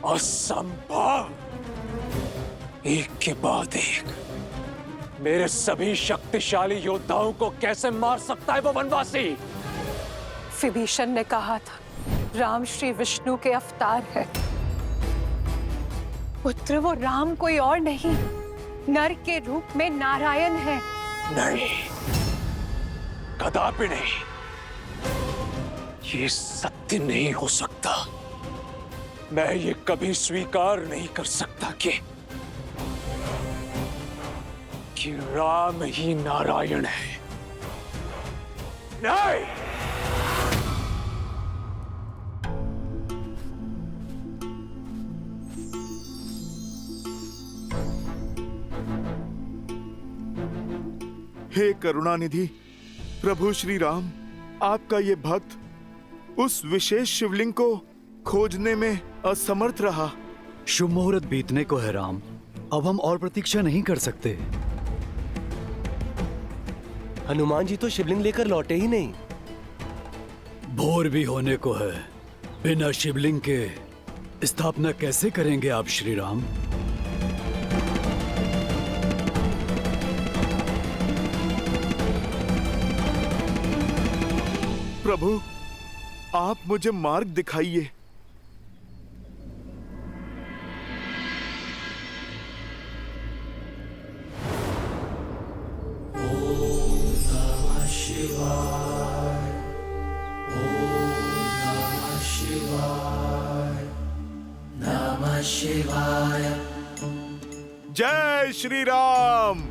असंभव। एक के बाद एक मेरे सभी शक्तिशाली योद्धाओं को कैसे मार सकता है वो वनवासी? विभीषण ने कहा था राम श्री विष्णु के अवतार है। पुत्र वो राम कोई और नहीं, नर के रूप में नारायण है। नहीं, कदापि नहीं। ये सत्य नहीं हो सकता। मैं ये कभी स्वीकार नहीं कर सकता कि राम ही नारायण है। नहीं। हे करुणानिधि प्रभु श्री राम, आपका ये भक्त उस विशेष शिवलिंग को खोजने में असमर्थ रहा। शुभ मुहूर्त बीतने को है राम, अब हम और प्रतीक्षा नहीं कर सकते। हनुमान जी तो शिवलिंग लेकर लौटे ही नहीं। भोर भी होने को है, बिना शिवलिंग के स्थापना कैसे करेंगे आप श्री राम? प्रभु, आप मुझे मार्ग दिखाइए। जय श्री राम।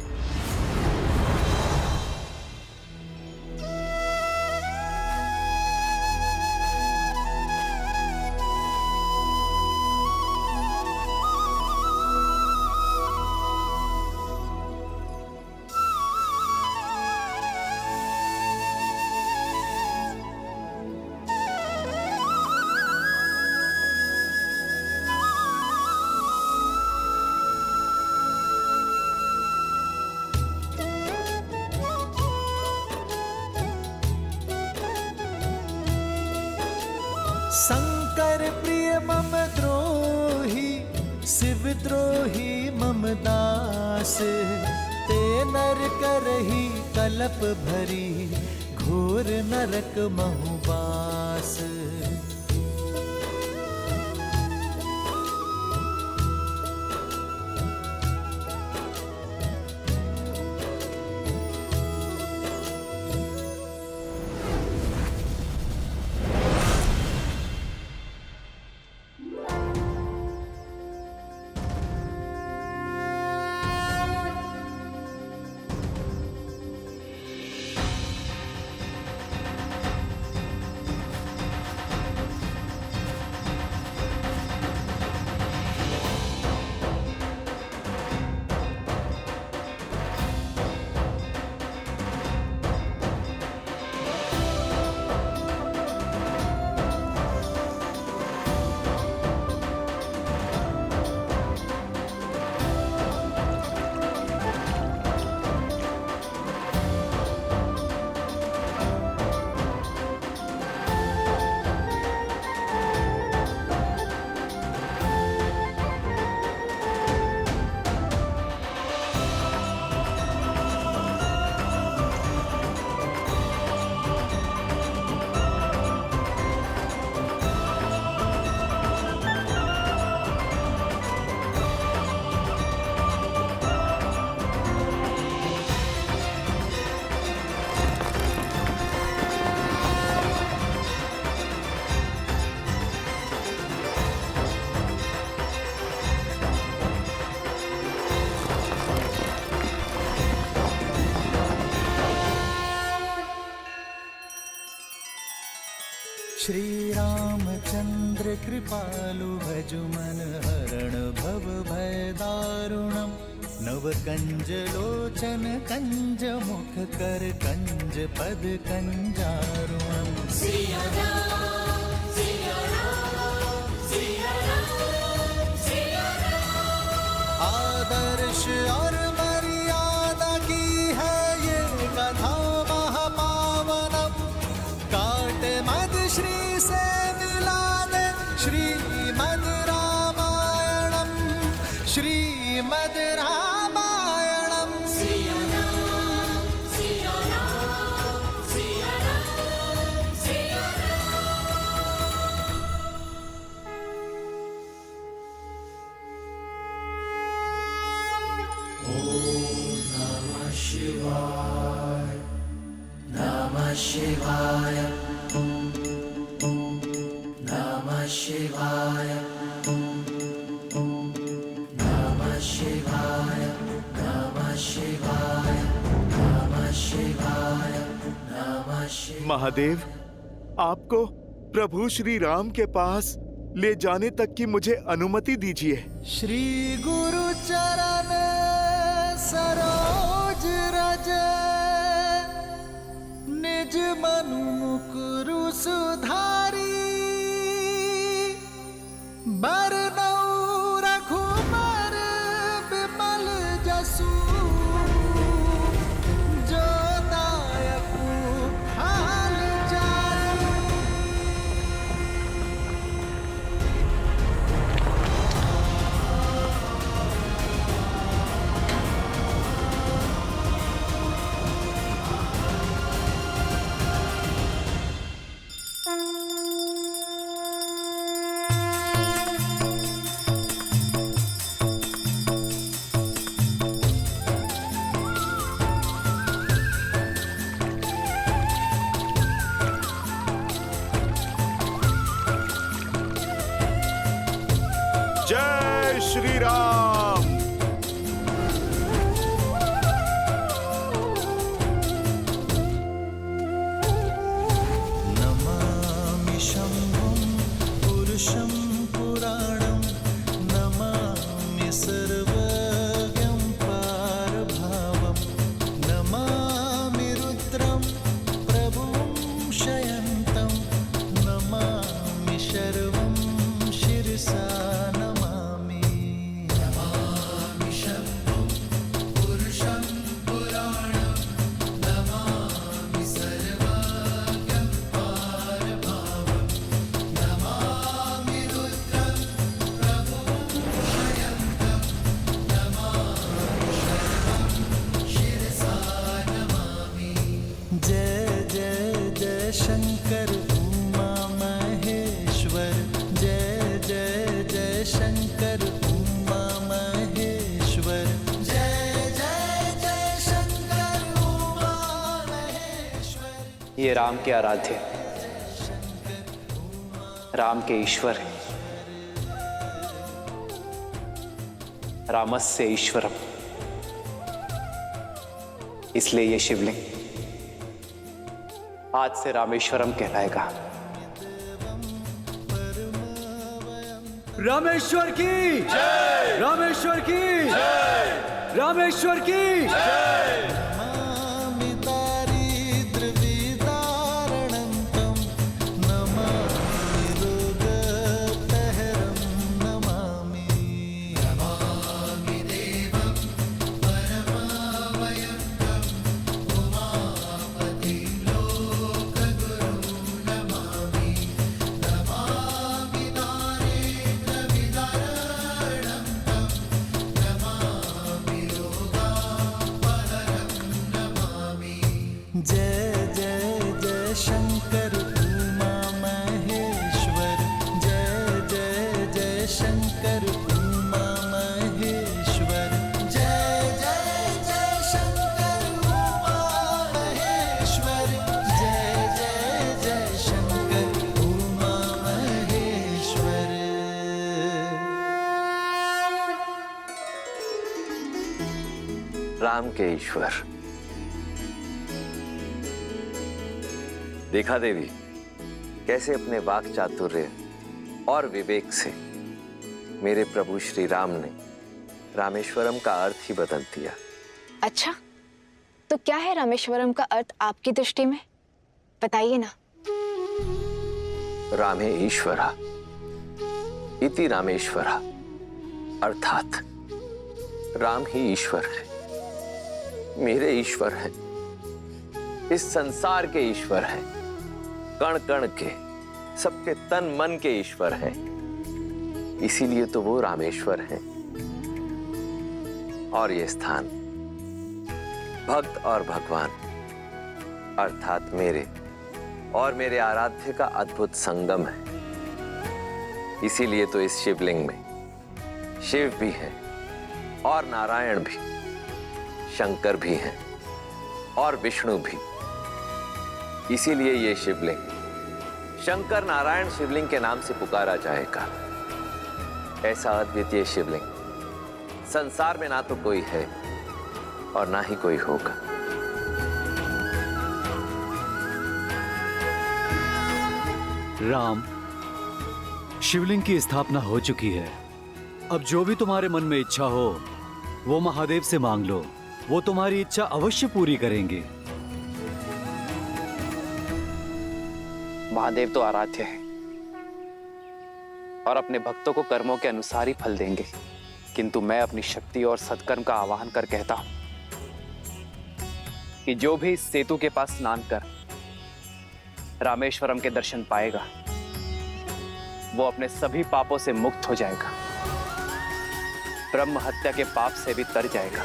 शंकर प्रिय मम द्रोही, शिव द्रोही मम दास। ते नर करही कलप भरी, घोर नरक महु बास। श्री रामचंद्र कृपालु भजु मन हरण भव भय दारुणम। नव कंज लोचन कंज मुख कर कंज पद कंजारुणम। सिया राम, सिया राम, सिया राम, सिया राम। आदर्श और मर्यादा की है ये कथा महापावनम। काट मद श्री से मिला दे श्रीमद रामायणम। महादेव, आपको प्रभु श्री राम के पास ले जाने तक की मुझे अनुमति दीजिए। श्री गुरु चरण सरोज रज, निज मनु मुकुरु सुधारी, बरनउँ रघुबर बिमल जसु, जो दायकु हाल जारी। जय श्री राम। नमामि शम्भुं पुरुषं पुराणं, नमामि सर्वज्ञं पारभावं, नमामि रुद्रं प्रभुं शयन्तं, नमामि शर्वं शिरसा नमामि। नमामि शम्भुं पुरुषं पुराणं, नमामि सर्वज्ञं पारभावं, नमामि रुद्रं प्रभुं शयन्तं, नमामि शर्वं शिरसा नमामि। जय जय जय शंकर उमा महेश्वर, जय जय जय शंकर उमा महेश्वर, जय जय जय शंकर उमा महेश्वर। ये राम के आराध्य, राम के ईश्वर है। रामस्य ईश्वरम, इसलिए ये शिवलिंग आज से रामेश्वरम कहलाएगा। रामेश्वर की जय, रामेश्वर की जय, रामेश्वर की जय। नमामि दारिद्र्यविदारणन्तं, नमामि रोगप्रहरं नमामि। नमामि देवं परमावयवं, उमापतिं लोकगुरुं नमामि। नमामि दारिद्र्यविदारणन्तं, नमामि रोगापहरं नमामि। जय जय जय शंकर उमा महेश्वर, जय जय जय शंकर उमा महेश्वर, जय जय जय शंकर उमा महेश्वर, जय जय जय शंकर उमा महेश्वर। राम के ईश्वर। देखा देवी, कैसे अपने वाक चातुर्य और विवेक से मेरे प्रभु श्री राम ने रामेश्वरम का अर्थ ही बदल दिया। अच्छा, तो क्या है रामेश्वरम का अर्थ आपकी दृष्टि में? बताइए ना। रामे ईश्वरा इति रामेश्वरा, अर्थात राम ही ईश्वर है, मेरे ईश्वर हैं, इस संसार के ईश्वर हैं, कण कण के, सबके तन मन के ईश्वर हैं। इसीलिए तो वो रामेश्वर हैं। और ये स्थान भक्त और भगवान अर्थात मेरे और मेरे आराध्य का अद्भुत संगम है। इसीलिए तो इस शिवलिंग में शिव भी है और नारायण भी, शंकर भी हैं और विष्णु भी। इसीलिए ये शिवलिंग शंकर नारायण शिवलिंग के नाम से पुकारा जाएगा। ऐसा अद्वितीय शिवलिंग संसार में ना तो कोई है और ना ही कोई होगा। राम, शिवलिंग की स्थापना हो चुकी है। अब जो भी तुम्हारे मन में इच्छा हो वो महादेव से मांग लो, वो तुम्हारी इच्छा अवश्य पूरी करेंगे। महादेव तो आराध्य है और अपने भक्तों को कर्मों के अनुसार ही फल देंगे, किंतु मैं अपनी शक्ति और सत्कर्म का आवाहन कर कहता हूं कि जो भी इस सेतु के पास स्नान कर रामेश्वरम के दर्शन पाएगा वो अपने सभी पापों से मुक्त हो जाएगा, ब्रह्म हत्या के पाप से भी तर जाएगा।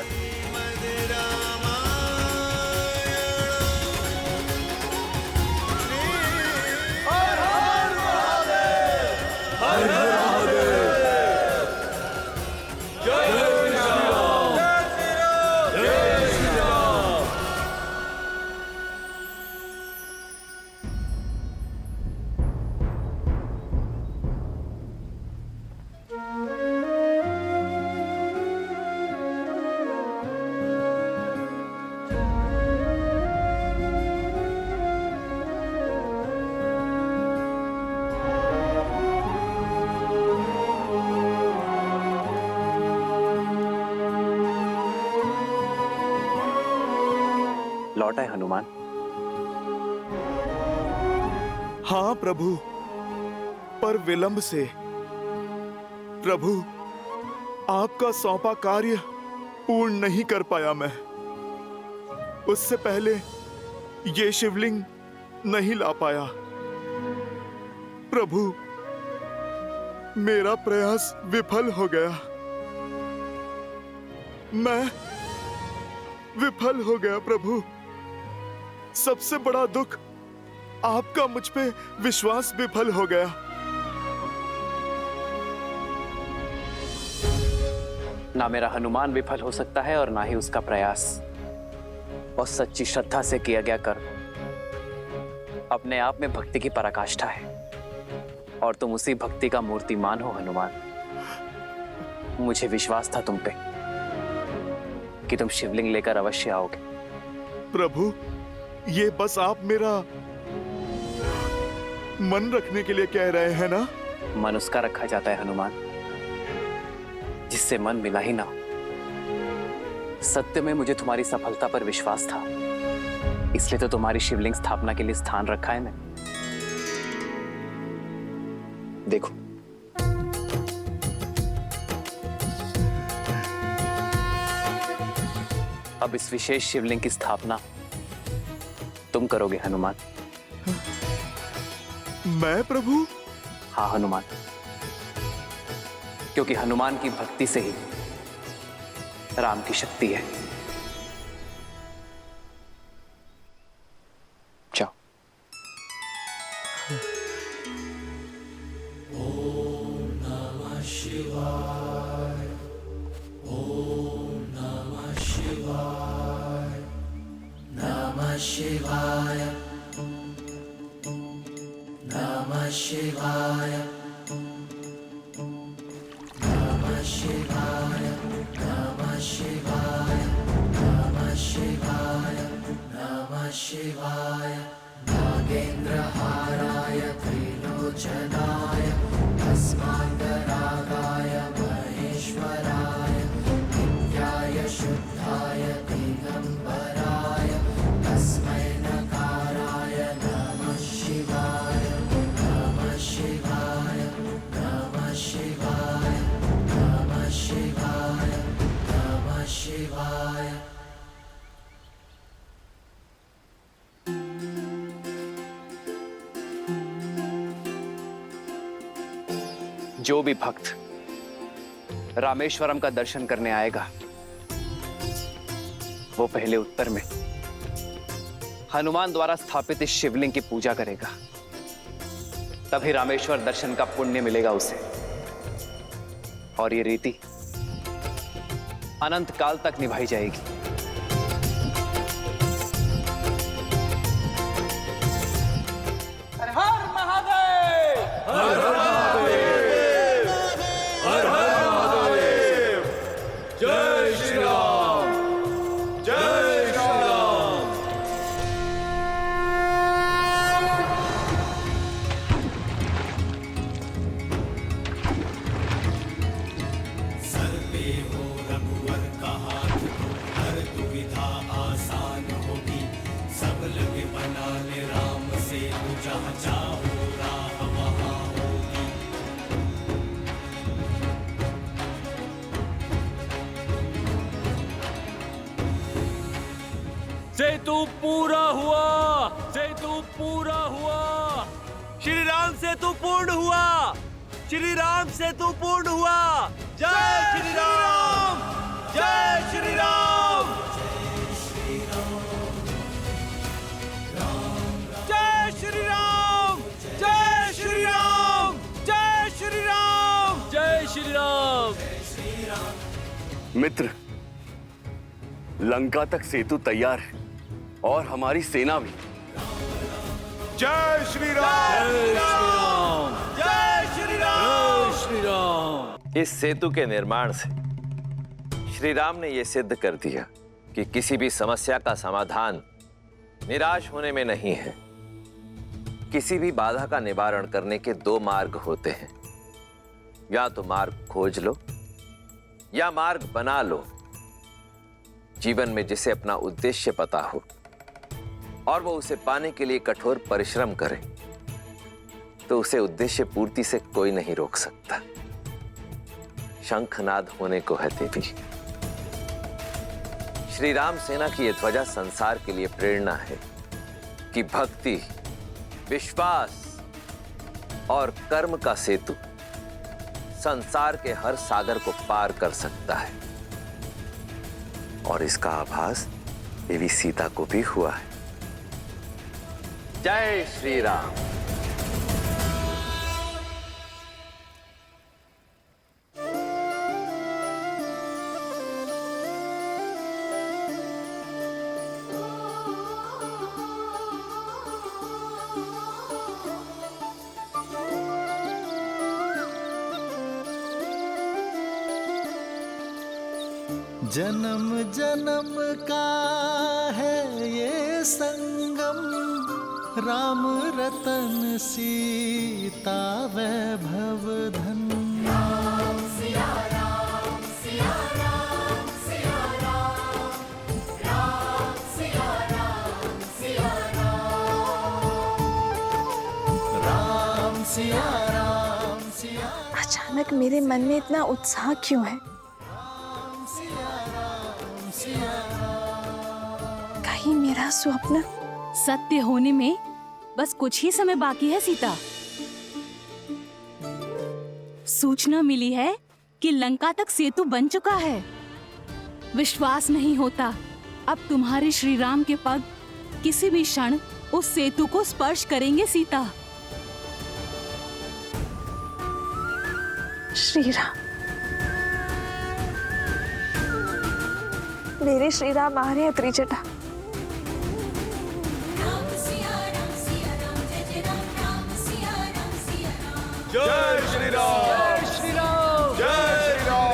लौट आए हनुमान? हाँ प्रभु, पर विलंब से। प्रभु, आपका सौंपा कार्य पूर्ण नहीं कर पाया मैं। उससे पहले ये शिवलिंग नहीं ला पाया। प्रभु, मेरा प्रयास विफल हो गया। मैं विफल हो गया प्रभु। सबसे बड़ा दुख, आपका मुझ पे विश्वास विफल हो गया। ना मेरा हनुमान विफल हो सकता है और ना ही उसका प्रयास। और सच्ची श्रद्धा से किया गया कर्म अपने आप में भक्ति की पराकाष्ठा है और तुम उसी भक्ति का मूर्तिमान हो हनुमान। मुझे विश्वास था तुम पे कि तुम शिवलिंग लेकर अवश्य आओगे। प्रभु, ये बस आप मेरा मन रखने के लिए कह रहे हैं ना? मन उसका रखा जाता है हनुमान जिससे मन मिला ही ना हो। सत्य में मुझे तुम्हारी सफलता पर विश्वास था, इसलिए तो तुम्हारी शिवलिंग स्थापना के लिए स्थान रखा है मैंने। देखो, अब इस विशेष शिवलिंग की स्थापना तुम करोगे हनुमान। मैं प्रभु? हाँ हनुमान, क्योंकि हनुमान की भक्ति से ही राम की शक्ति है। जाओ। ओम नमः शिवाय, ओम नमः शिवाय, नमः शिवाय, नमः शिवाय, नमः शिवाय, नमः शिवाय, नमः शिवाय, नमः शिवाय, नागेन्द्रहाराय त्रिलोचनाय भस्मान्तरागाय महेश्वराय नित्याय शुद्धाय दिगम्बराय तस्मै नकाराय नमः शिवाय, नमः शिवाय, नमः शिवाय, नमः शिवाय, नमः शिवाय। जो भी भक्त रामेश्वरम का दर्शन करने आएगा वो पहले उत्तर में हनुमान द्वारा स्थापित इस शिवलिंग की पूजा करेगा, तभी रामेश्वर दर्शन का पुण्य मिलेगा उसे। और ये रीति अनंत काल तक निभाई जाएगी। सेतु पूरा हुआ, सेतु पूरा हुआ। श्री राम सेतु पूर्ण हुआ, श्री राम सेतु पूर्ण हुआ। जय श्री राम, जय श्री राम, जय श्री राम, जय श्री राम, जय श्री राम, जय श्री राम। मित्र, लंका तक सेतु तैयार है और हमारी सेना भी। जय श्री राम, जय श्री राम, जय श्री राम। इस सेतु के निर्माण से श्री राम ने यह सिद्ध कर दिया कि किसी भी समस्या का समाधान निराश होने में नहीं है। किसी भी बाधा का निवारण करने के दो मार्ग होते हैं, या तो मार्ग खोज लो या मार्ग बना लो। जीवन में जिसे अपना उद्देश्य पता हो और वो उसे पाने के लिए कठोर परिश्रम करे, तो उसे उद्देश्य पूर्ति से कोई नहीं रोक सकता। शंखनाद होने को है देवी। श्री राम सेना की यह ध्वजा संसार के लिए प्रेरणा है कि भक्ति, विश्वास और कर्म का सेतु संसार के हर सागर को पार कर सकता है। और इसका आभास देवी सीता को भी हुआ है। जय श्री राम। जन्म जन्म का है ये संगम, राम रतन सीता वैभव धन। राम सिया राम, सिया राम, सिया राम, राम सिया राम, सिया राम, राम सिया राम, सिया। अचानक मेरे मन में इतना उत्साह क्यों है? कहीं मेरा स्वप्न सत्य होने में बस कुछ ही समय बाकी है सीता। सूचना मिली है कि लंका तक सेतु बन चुका है। विश्वास नहीं होता अब तुम्हारे श्री राम के पग किसी भी क्षण उस सेतु को स्पर्श करेंगे सीता। श्री राम, मेरे श्री राम आ रहे हैं त्रिजटा। जय श्री राम, जय श्री राम, जय श्री राम,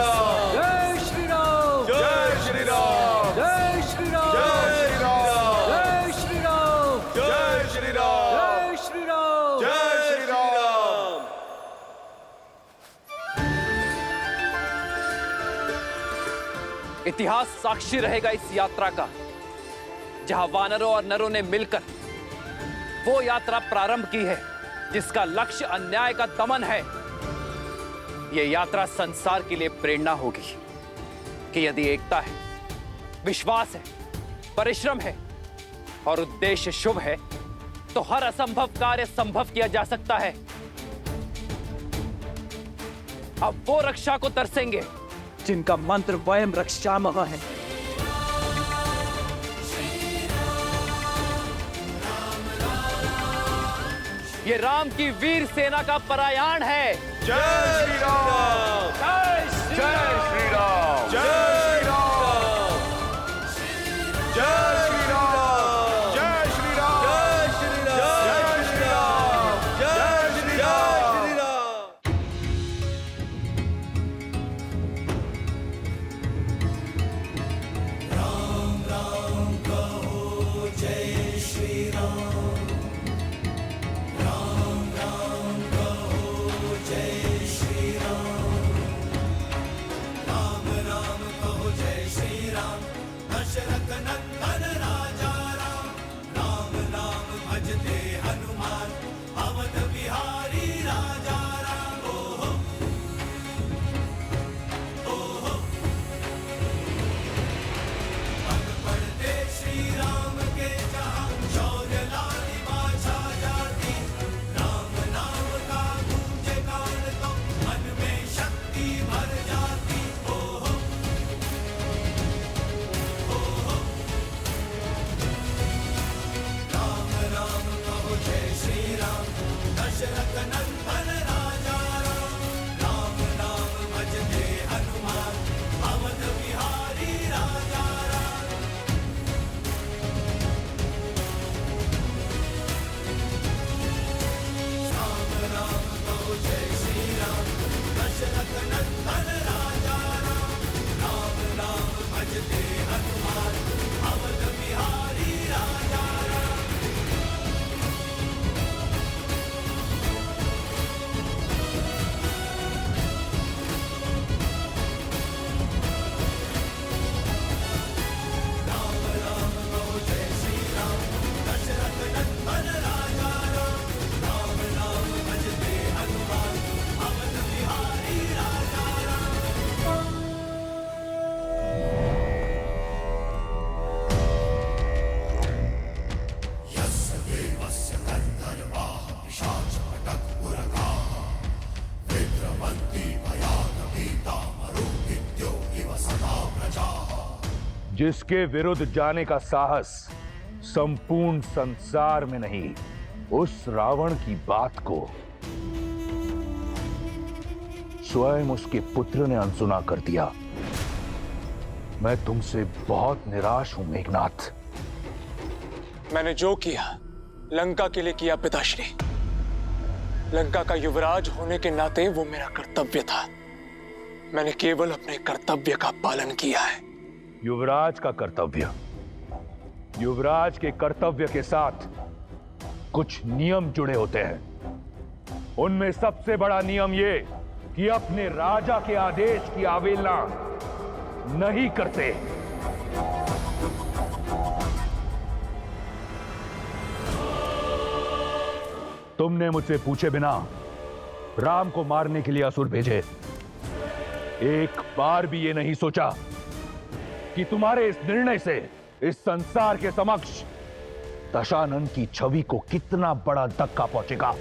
जय श्री राम, जय श्री राम, जय श्री राम, जय श्री राम, जय श्री राम, जय श्री राम, जय श्री राम, जय श्री राम। इतिहास साक्षी रहेगा इस यात्रा का, जहां वानरों और नरों ने मिलकर वो यात्रा प्रारंभ की है जिसका लक्ष्य अन्याय का दमन है। यह यात्रा संसार के लिए प्रेरणा होगी कि यदि एकता है, विश्वास है, परिश्रम है और उद्देश्य शुभ है, तो हर असंभव कार्य संभव किया जा सकता है। अब वो रक्षा को तरसेंगे जिनका मंत्र वयम रक्षामः है। ये राम की वीर सेना का परायाण है। जय श्री राम, जय श्री राम, जय श्री राम, जय श्री राम, जय श्री राम, जय श्री राम, जय श्री राम, जय श्री राम, जय श्री राम। राम राम कहो जय श्री राम, राम राम कहो जय श्री राम, राम राम कहो जय श्री राम, दशरथ नंदन जिसके विरुद्ध जाने का साहस संपूर्ण संसार में नहीं, उस रावण की बात को स्वयं उसके पुत्र ने अनसुना कर दिया। मैं तुमसे बहुत निराश हूं मेघनाथ। मैंने जो किया लंका के लिए किया पिताश्री। लंका का युवराज होने के नाते वो मेरा कर्तव्य था। मैंने केवल अपने कर्तव्य का पालन किया है। युवराज का कर्तव्य, युवराज के कर्तव्य के साथ कुछ नियम जुड़े होते हैं। उनमें सबसे बड़ा नियम ये कि अपने राजा के आदेश की अवहेलना नहीं करते। तुमने मुझसे पूछे बिना राम को मारने के लिए असुर भेजे। एक बार भी ये नहीं सोचा कि तुम्हारे इस निर्णय से इस संसार के समक्ष दशानन की छवि को कितना बड़ा धक्का पहुंचेगा।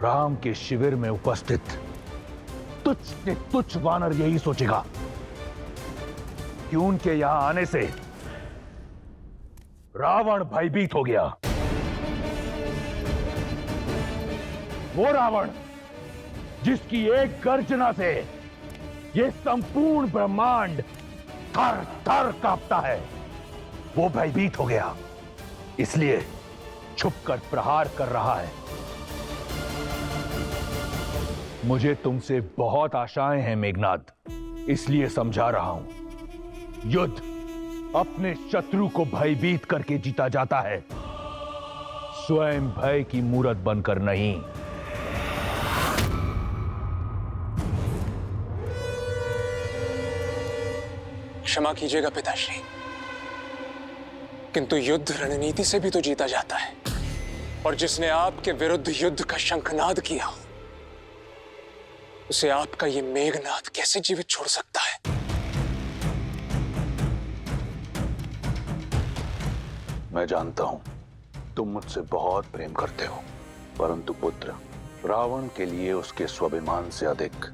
राम के शिविर में उपस्थित तुच्छ से तुच्छ वानर यही सोचेगा कि उनके यहां आने से रावण भयभीत हो गया। वो रावण जिसकी एक गर्जना से ये संपूर्ण ब्रह्मांड थर थर कांपता है, वो भयभीत हो गया, इसलिए छुपकर प्रहार कर रहा है। मुझे तुमसे बहुत आशाएं हैं मेघनाद, इसलिए समझा रहा हूं। युद्ध अपने शत्रु को भयभीत करके जीता जाता है, स्वयं भय की मूरत बनकर नहीं। क्षमा कीजिएगा पिताश्री, किंतु युद्ध रणनीति से भी तो जीता जाता है, और जिसने आपके विरुद्ध युद्ध का शंखनाद किया उसे आपका ये मेघनाद कैसे जीवित छोड़ सकता है? मैं जानता हूं तुम मुझसे बहुत प्रेम करते हो, परंतु पुत्र, रावण के लिए उसके स्वाभिमान से अधिक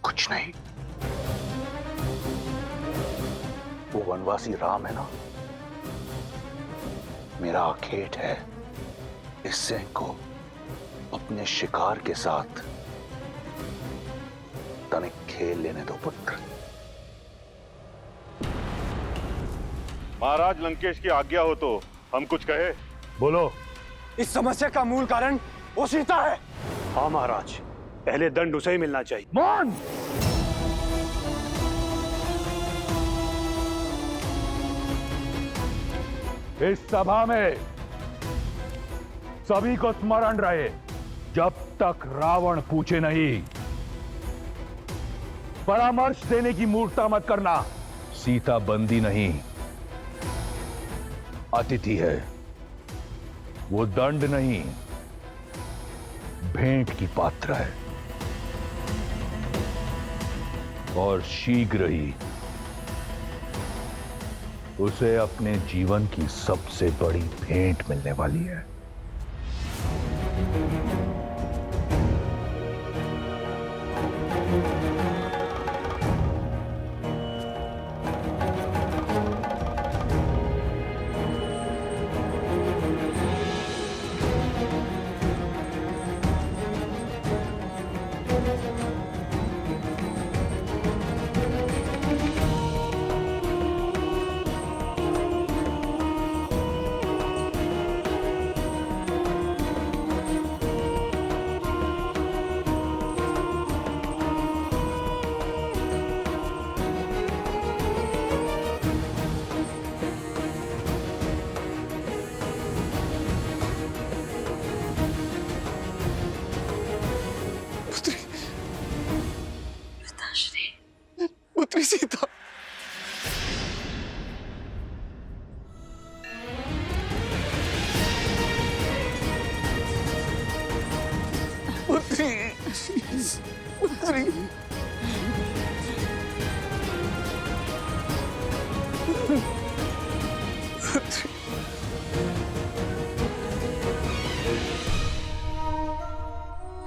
कुछ नहीं। वो वनवासी राम है ना, मेरा आखेट है, इससे को अपने शिकार के साथ तनिक खेल लेने दो पुत्र। महाराज, लंकेश की आज्ञा हो तो हम कुछ कहे। बोलो। इस समस्या का मूल कारण वो सीता है। हाँ महाराज, पहले दंड उसे ही मिलना चाहिए। मौन! इस सभा में सभी को स्मरण रहे, जब तक रावण पूछे नहीं, परामर्श देने की मूर्खता मत करना। सीता बंदी नहीं, अतिथि है। वो दंड नहीं, भेंट की पात्र है, और शीघ्र ही उसे अपने जीवन की सबसे बड़ी भेंट मिलने वाली है। पुत्री सीता, पुत्री, पुत्री,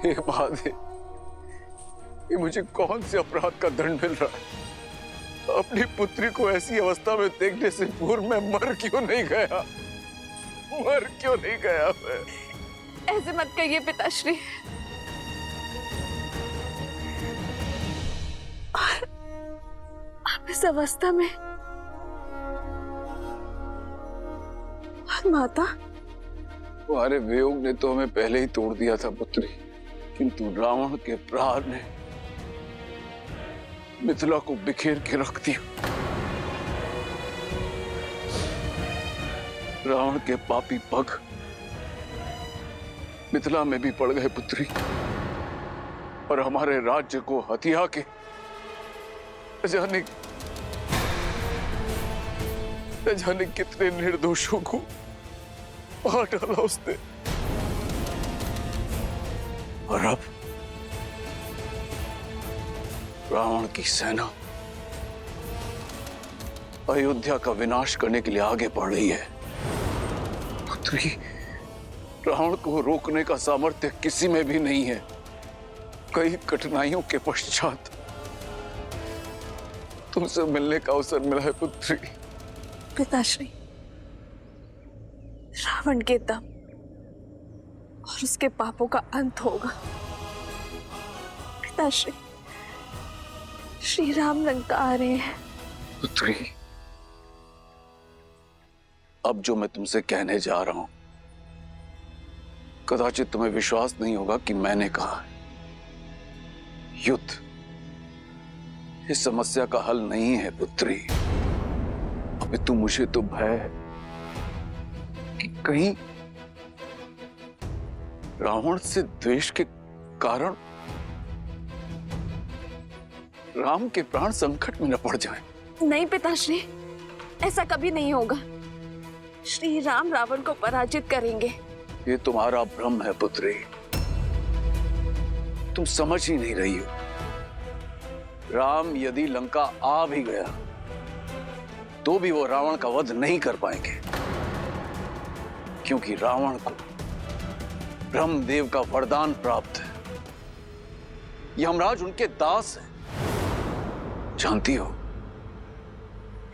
हे महादेव, कि मुझे कौन से अपराध का दंड मिल रहा है। अपनी पुत्री को ऐसी अवस्था में देखने से पूर्व मैं मर क्यों नहीं गया? मर क्यों नहीं गया मैं? ऐसे मत कहिए पिताश्री। और आप इस अवस्था में और माता? तुम्हारे वियोग ने तो हमें पहले ही तोड़ दिया था पुत्री, किंतु रावण के प्रहार ने मिथिला को बिखेर के रख दिया। रावण के पापी पग मिथिला में भी पड़ गए पुत्री, और हमारे राज्य को हथिया के जाने कितने निर्दोषों को मार डाला उसने। और अब रावण की सेना अयोध्या का विनाश करने के लिए आगे बढ़ रही है। पुत्री, रावण को रोकने का सामर्थ्य किसी में भी नहीं है। कई कठिनाइयों के पश्चात तुमसे मिलने का अवसर मिला है पुत्री। पिताश्री, रावण के दम और उसके पापों का अंत होगा। पिताश्री, श्री राम लंका आ रहे हैं। पुत्री, अब जो मैं तुमसे कहने जा रहा हूं, कदाचित तुम्हें विश्वास नहीं होगा कि मैंने कहा है। युद्ध इस समस्या का हल नहीं है पुत्री। अपितु मुझे तो भय है कि कहीं रावण से द्वेष के कारण राम के प्राण संकट में न पड़ जाएं। नहीं पिताश्री, ऐसा कभी नहीं होगा। श्री राम रावण को पराजित करेंगे। ये तुम्हारा भ्रम है पुत्री, तुम समझ ही नहीं रही हो। राम यदि लंका आ भी गया तो भी वो रावण का वध नहीं कर पाएंगे, क्योंकि रावण को ब्रह्मदेव का वरदान प्राप्त है। यमराज उनके दास हैं। जानती हो,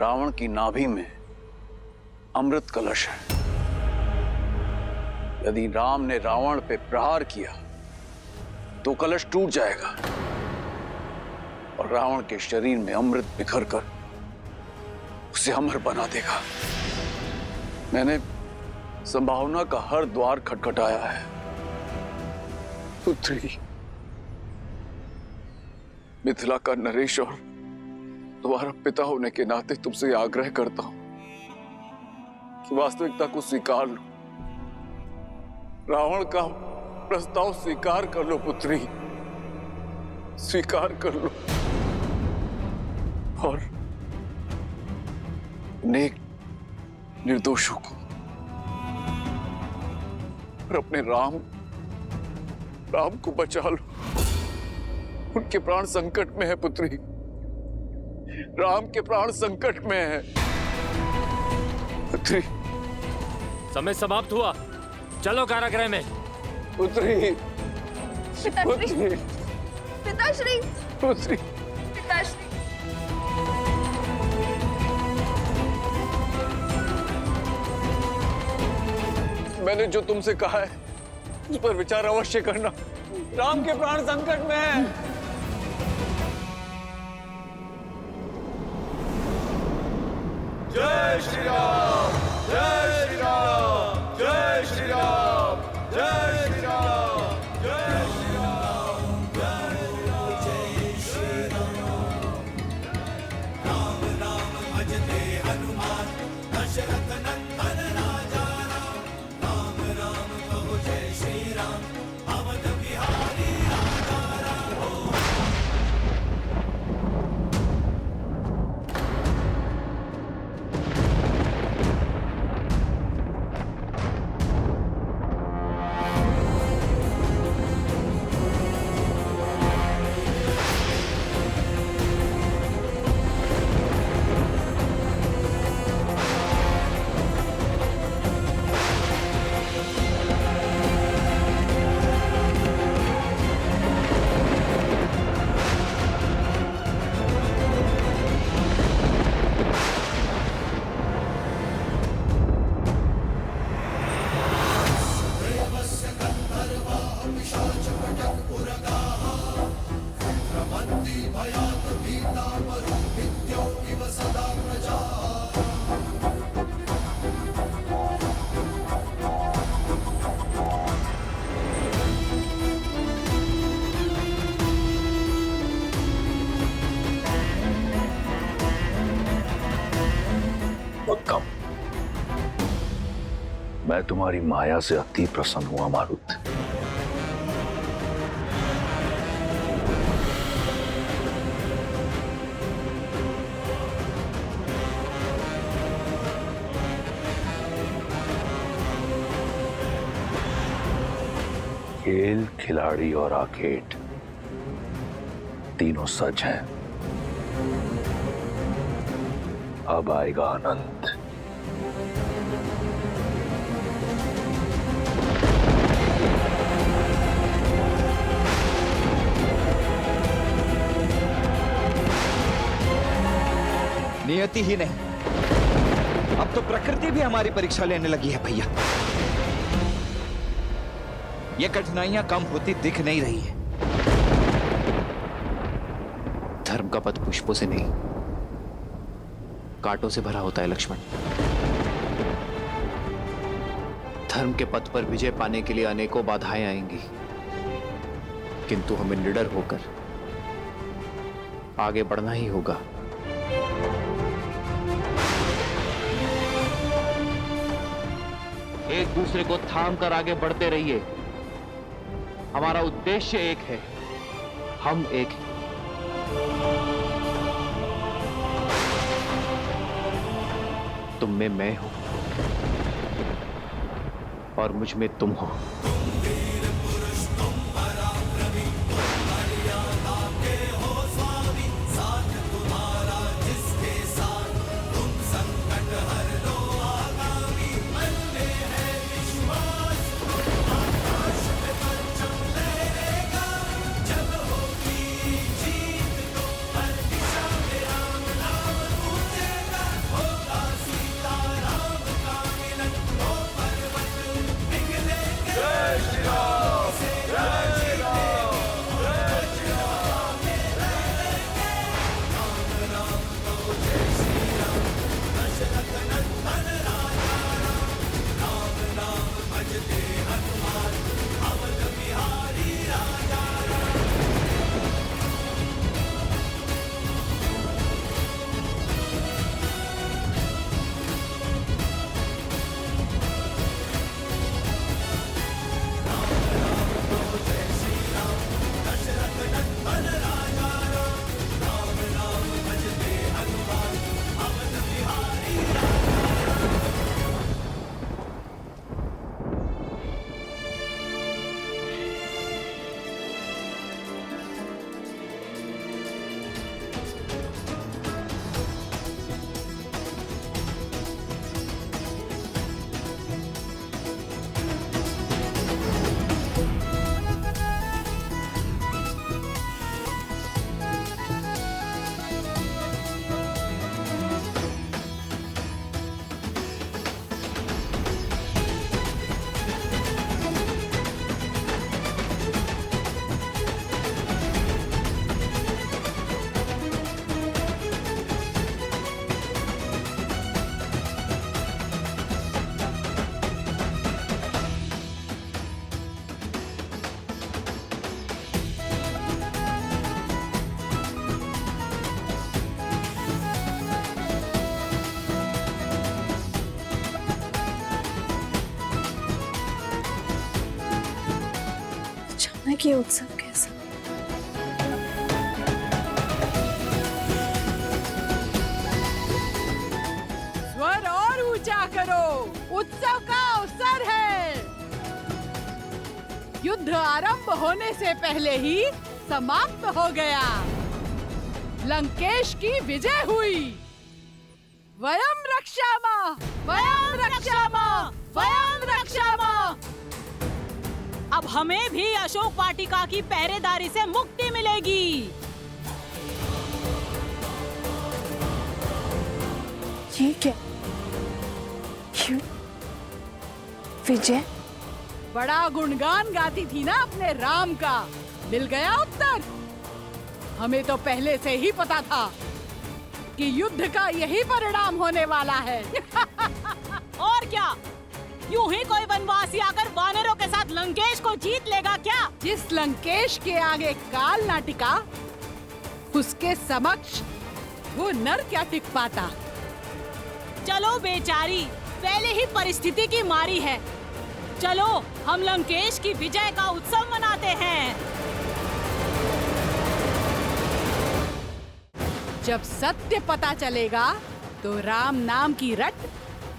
रावण की नाभि में अमृत कलश है। यदि राम ने रावण पे प्रहार किया तो कलश टूट जाएगा और रावण के शरीर में अमृत बिखर कर उसे अमर बना देगा। मैंने संभावना का हर द्वार खटखटाया है पुत्री। मिथिला का नरेश और तुम्हारा पिता होने के नाते तुमसे आग्रह करता हूं कि वास्तविकता को स्वीकार लो। रावण का प्रस्ताव स्वीकार कर लो पुत्री, स्वीकार कर लो, और नेक निर्दोषों को और अपने राम को बचा लो। उनके प्राण संकट में है पुत्री, राम के प्राण संकट में है पुत्री। समय समाप्त हुआ, चलो कारागृह में। पुत्री, पिताश्री, पिताश्री, पुत्री, पिताश्री। मैंने जो तुमसे कहा है उस पर विचार अवश्य करना। राम के प्राण संकट में है। जय श्री राम, जय श्री राम, जय श्री राम, जय श्री राम, जय श्री राम, जय श्री राम। राम राम भजते हनुमान, दशरथ नंदन राजा राम। राम राम कहो जय श्री राम, अवध बिहारी राजा राम। मैं तुम्हारी माया से अति प्रसन्न हुआ मारुत। खेल, खिलाड़ी और आर्केड तीनों सच हैं। अब आएगा आनंद। नियति ही नहीं, अब तो प्रकृति भी हमारी परीक्षा लेने लगी है भैया। ये कठिनाइयां कम होती दिख नहीं रही है। धर्म का पथ पुष्पों से नहीं, कांटों से भरा होता है लक्ष्मण। धर्म के पथ पर विजय पाने के लिए अनेकों बाधाएं आएंगी, किंतु हमें निडर होकर आगे बढ़ना ही होगा। एक दूसरे को थाम कर आगे बढ़ते रहिए। हमारा उद्देश्य एक है, हम एक हैं। तुम में मैं हूं और मुझ में तुम हो। ये उत्सव कैसा? स्वर और ऊंचा करो, उत्सव का अवसर है। युद्ध आरंभ होने से पहले ही समाप्त हो गया। लंकेश की विजय हुई। वयम रक्षामः, वयम रक्षामः, वयम रक्षामः। अब हमें भी अशोक वाटिका की पहरेदारी से मुक्ति मिलेगी। ये क्या? विजय? बड़ा गुणगान गाती थी ना अपने राम का, मिल गया उत्तर। हमें तो पहले से ही पता था कि युद्ध का यही परिणाम होने वाला है। और क्या, यूं ही कोई वनवासी आकर वानरों के साथ लंकेश को जीत लेगा क्या? जिस लंकेश के आगे काल ना टिका, उसके समक्ष वो नर क्या टिक पाता। चलो बेचारी, पहले ही परिस्थिति की मारी है। चलो हम लंकेश की विजय का उत्सव मनाते हैं। जब सत्य पता चलेगा तो राम नाम की रट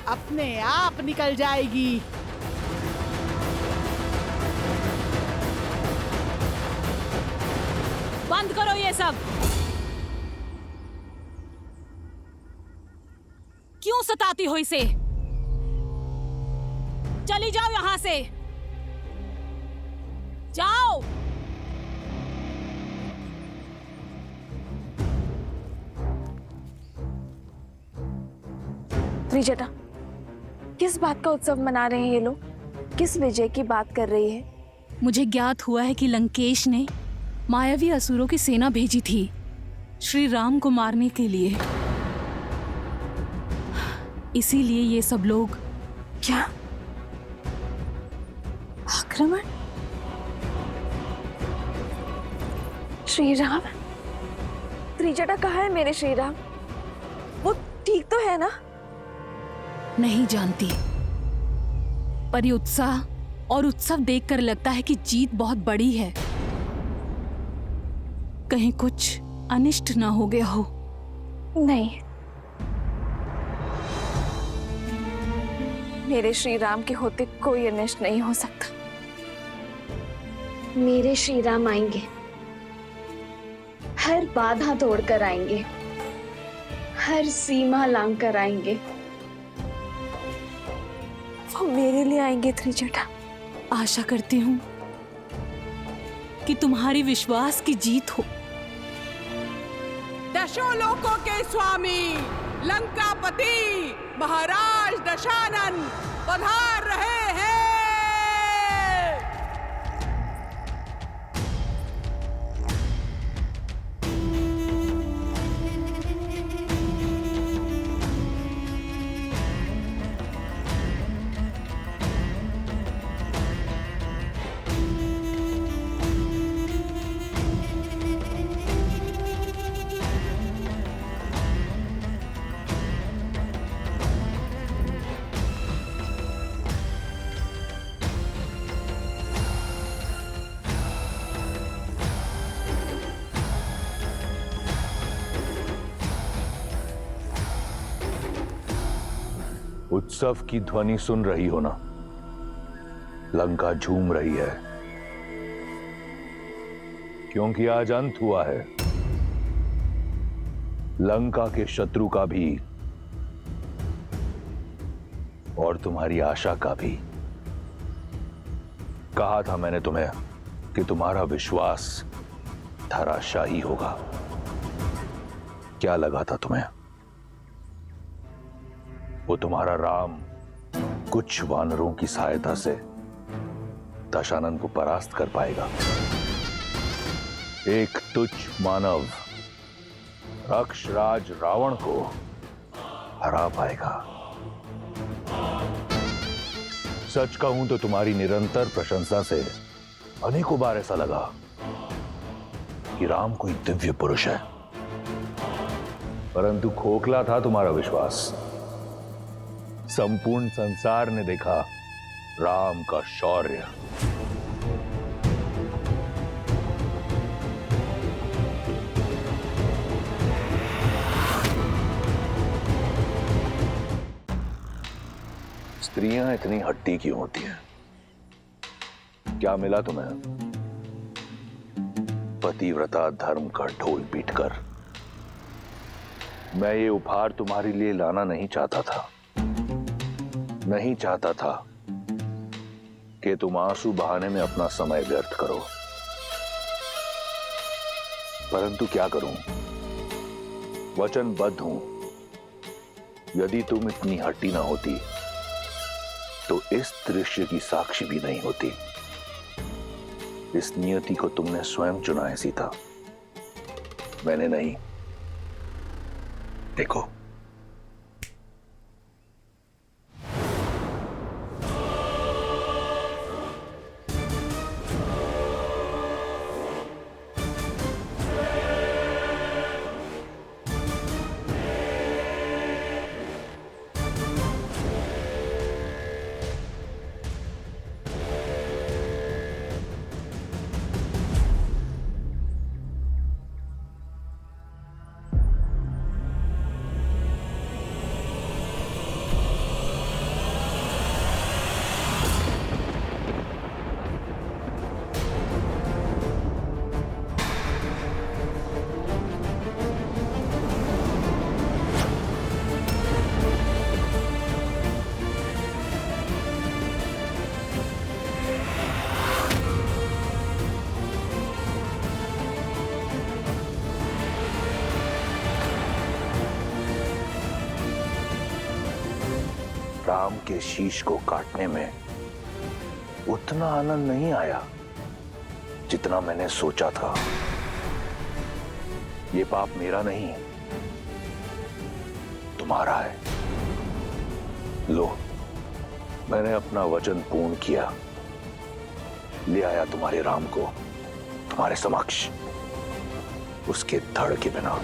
अपने आप निकल जाएगी। बंद करो ये सब। क्यों सताती हो इसे? चली जाओ यहां से, जाओ। त्रिजटा, किस बात का उत्सव मना रहे हैं ये लोग? किस विजय की बात कर रही है? मुझे ज्ञात हुआ है कि लंकेश ने मायावी असुरों की सेना भेजी थी श्री राम को मारने के लिए। इसीलिए ये सब लोग। क्या आक्रमण? श्री राम? त्रिजटा कहाँ है मेरे श्री राम? वो ठीक तो है ना? नहीं जानती, पर ये उत्साह और उत्सव देखकर लगता है कि जीत बहुत बड़ी है। कहीं कुछ अनिष्ट ना हो गया हो। नहीं, मेरे श्री राम के होते कोई अनिष्ट नहीं हो सकता। मेरे श्री राम आएंगे, हर बाधा तोड़कर आएंगे, हर सीमा लांघकर आएंगे। वो मेरे लिए आएंगे त्रिजटा। आशा करती हूँ कि तुम्हारी विश्वास की जीत हो। दशों लोकों के स्वामी लंकापति महाराज दशानन पधार रहे हैं। उत्सव की ध्वनि सुन रही हो ना? लंका झूम रही है, क्योंकि आज अंत हुआ है लंका के शत्रु का भी और तुम्हारी आशा का भी। कहा था मैंने तुम्हें कि तुम्हारा विश्वास धराशायी होगा। क्या लगा था तुम्हें? वो तुम्हारा राम कुछ वानरों की सहायता से दशानन को परास्त कर पाएगा। एक तुच्छ मानव राक्षराज रावण को हरा पाएगा। सच कहूं तो तुम्हारी निरंतर प्रशंसा से अनेकों बार ऐसा लगा कि राम कोई दिव्य पुरुष है, परंतु खोखला था तुम्हारा विश्वास। संपूर्ण संसार ने देखा राम का शौर्य। स्त्रियां इतनी हट्टी क्यों होती हैं? क्या मिला तुम्हें? पतिव्रता धर्म का ढोल पीटकर। मैं ये उपहार तुम्हारे लिए लाना नहीं चाहता था। नहीं चाहता था कि तुम आंसू बहाने में अपना समय व्यर्थ करो, परंतु क्या करूं? वचनबद्ध हूं। यदि तुम इतनी हट्टी ना होती तो इस दृश्य की साक्षी भी नहीं होती। इस नियति को तुमने स्वयं चुना है सीता, मैंने नहीं। देखो, राम के शीश को काटने में उतना आनंद नहीं आया जितना मैंने सोचा था। ये पाप मेरा नहीं, तुम्हारा है। लो, मैंने अपना वचन पूर्ण किया, ले आया तुम्हारे राम को तुम्हारे समक्ष, उसके धड़ के बिना।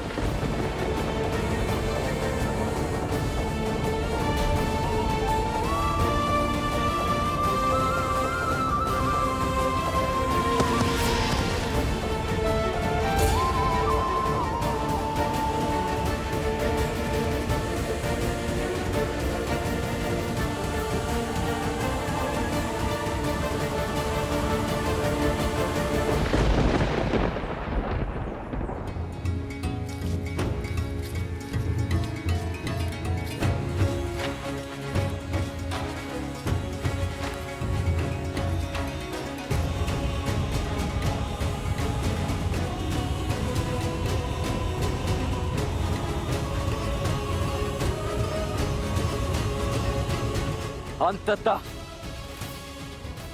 अंततः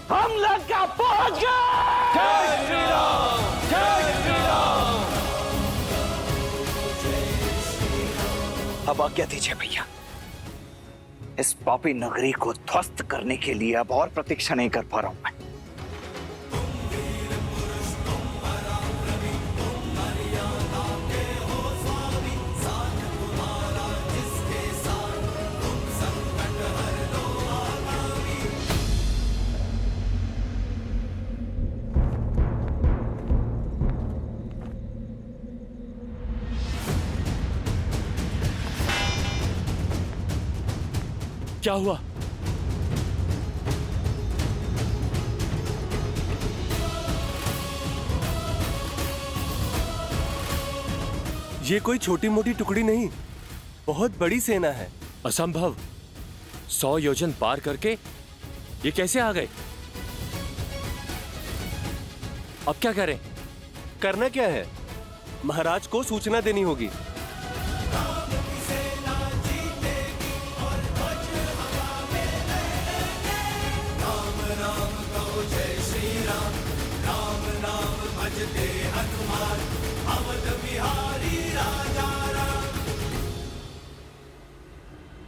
हम लंका पहुंच गए। जय श्री राम, जय श्री राम। अब आज्ञा दीजिए भैया, इस पापी नगरी को ध्वस्त करने के लिए अब और प्रतीक्षा नहीं कर पा रहा हूं मैं। क्या हुआ? ये कोई छोटी मोटी टुकड़ी नहीं, बहुत बड़ी सेना है। असंभव। 100 योजन पार करके ये कैसे आ गए? अब क्या करें? करना क्या है? महाराज को सूचना देनी होगी।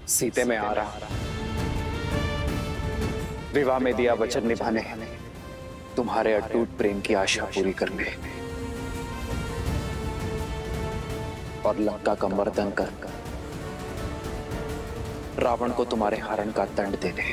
सीते में आ रहा, विवाह में दिया वचन निभाने, तुम्हारे अटूट प्रेम की आशा पूरी करने और लंका का मर्दन कर रावण को तुम्हारे हरण का दंड देने।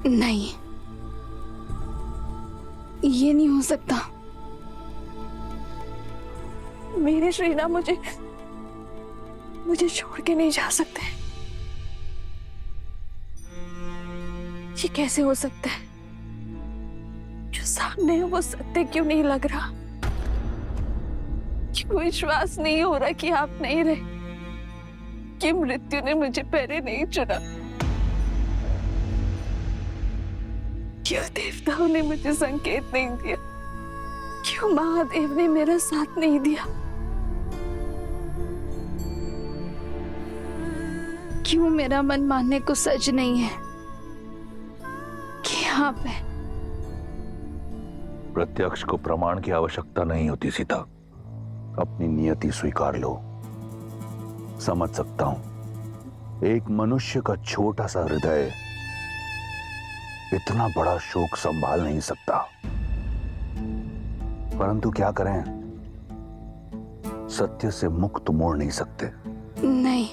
नहीं, ये नहीं हो सकता। मेरे श्री राम मुझे छोड़ के नहीं जा सकते। ये कैसे हो सकता है? जो सामने है वो सत्य क्यों नहीं लग रहा? क्यों विश्वास नहीं हो रहा कि आप नहीं रहे, कि मृत्यु ने मुझे पहले नहीं चुना? क्यों देवताओं ने मुझे संकेत नहीं दिया? क्यों महादेव ने मेरा साथ नहीं दिया? क्यों मेरा मन मानने को सच नहीं है कि आप हैं? प्रत्यक्ष को प्रमाण की आवश्यकता नहीं होती सीता, अपनी नियति स्वीकार लो। समझ सकता हूं एक मनुष्य का छोटा सा हृदय इतना बड़ा शोक संभाल नहीं सकता। परंतु क्या करें, सत्य से मुक्त मोड़ नहीं सकते। नहीं,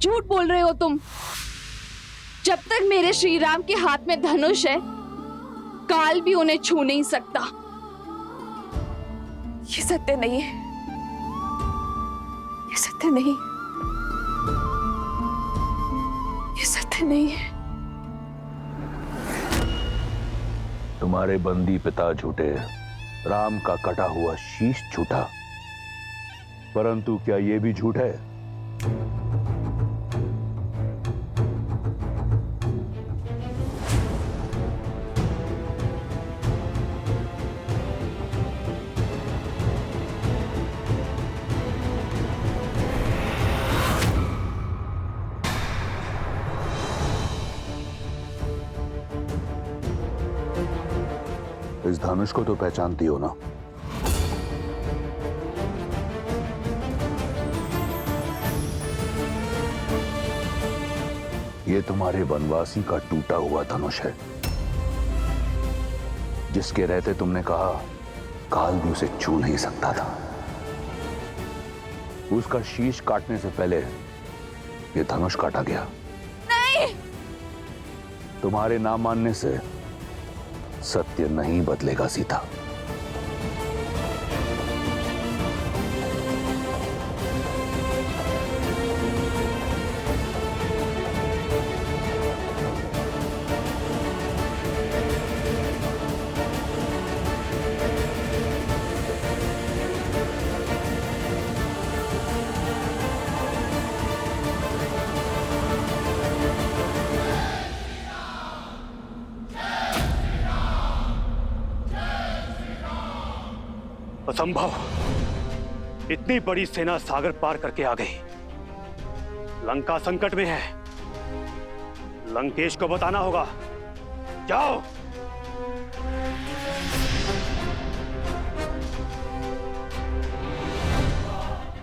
झूठ बोल रहे हो तुम। जब तक मेरे श्री राम के हाथ में धनुष है, काल भी उन्हें छू नहीं सकता। ये सत्य नहीं है, ये सत्य नहीं, ये सत्य नहीं है। तुम्हारे बंदी पिता झूठे, राम का कटा हुआ शीश झूठा, परंतु क्या यह भी झूठ है? इस धनुष को तो पहचानती हो ना? ये तुम्हारे वनवासी का टूटा हुआ धनुष है, जिसके रहते तुमने कहा काल भी उसे छू नहीं सकता था। उसका शीश काटने से पहले ये धनुष काटा गया। नहीं! तुम्हारे ना मानने से सत्य नहीं बदलेगा सीता। असंभव! इतनी बड़ी सेना सागर पार करके आ गई। लंका संकट में है। लंकेश को बताना होगा। जाओ।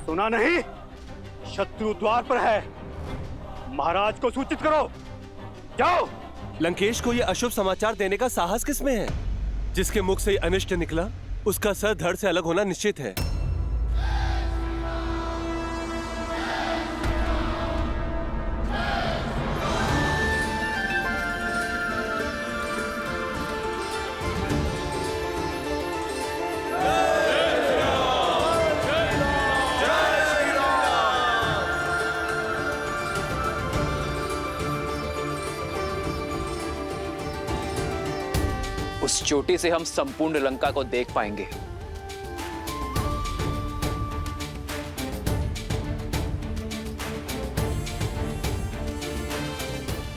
सुना नहीं? शत्रु द्वार पर है। महाराज को सूचित करो। जाओ। लंकेश को यह अशुभ समाचार देने का साहस किसमें है? जिसके मुख से अनिष्ट निकला, उसका सर धड़ से अलग होना निश्चित है। उस चोटी से हम संपूर्ण लंका को देख पाएंगे।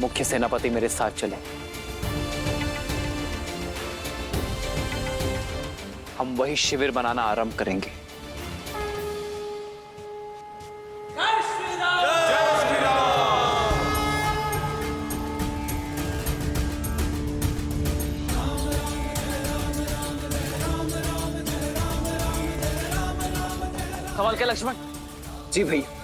मुख्य सेनापति मेरे साथ चले। हम वही शिविर बनाना आरंभ करेंगे। संभाल के लक्ष्मण। जी भैया।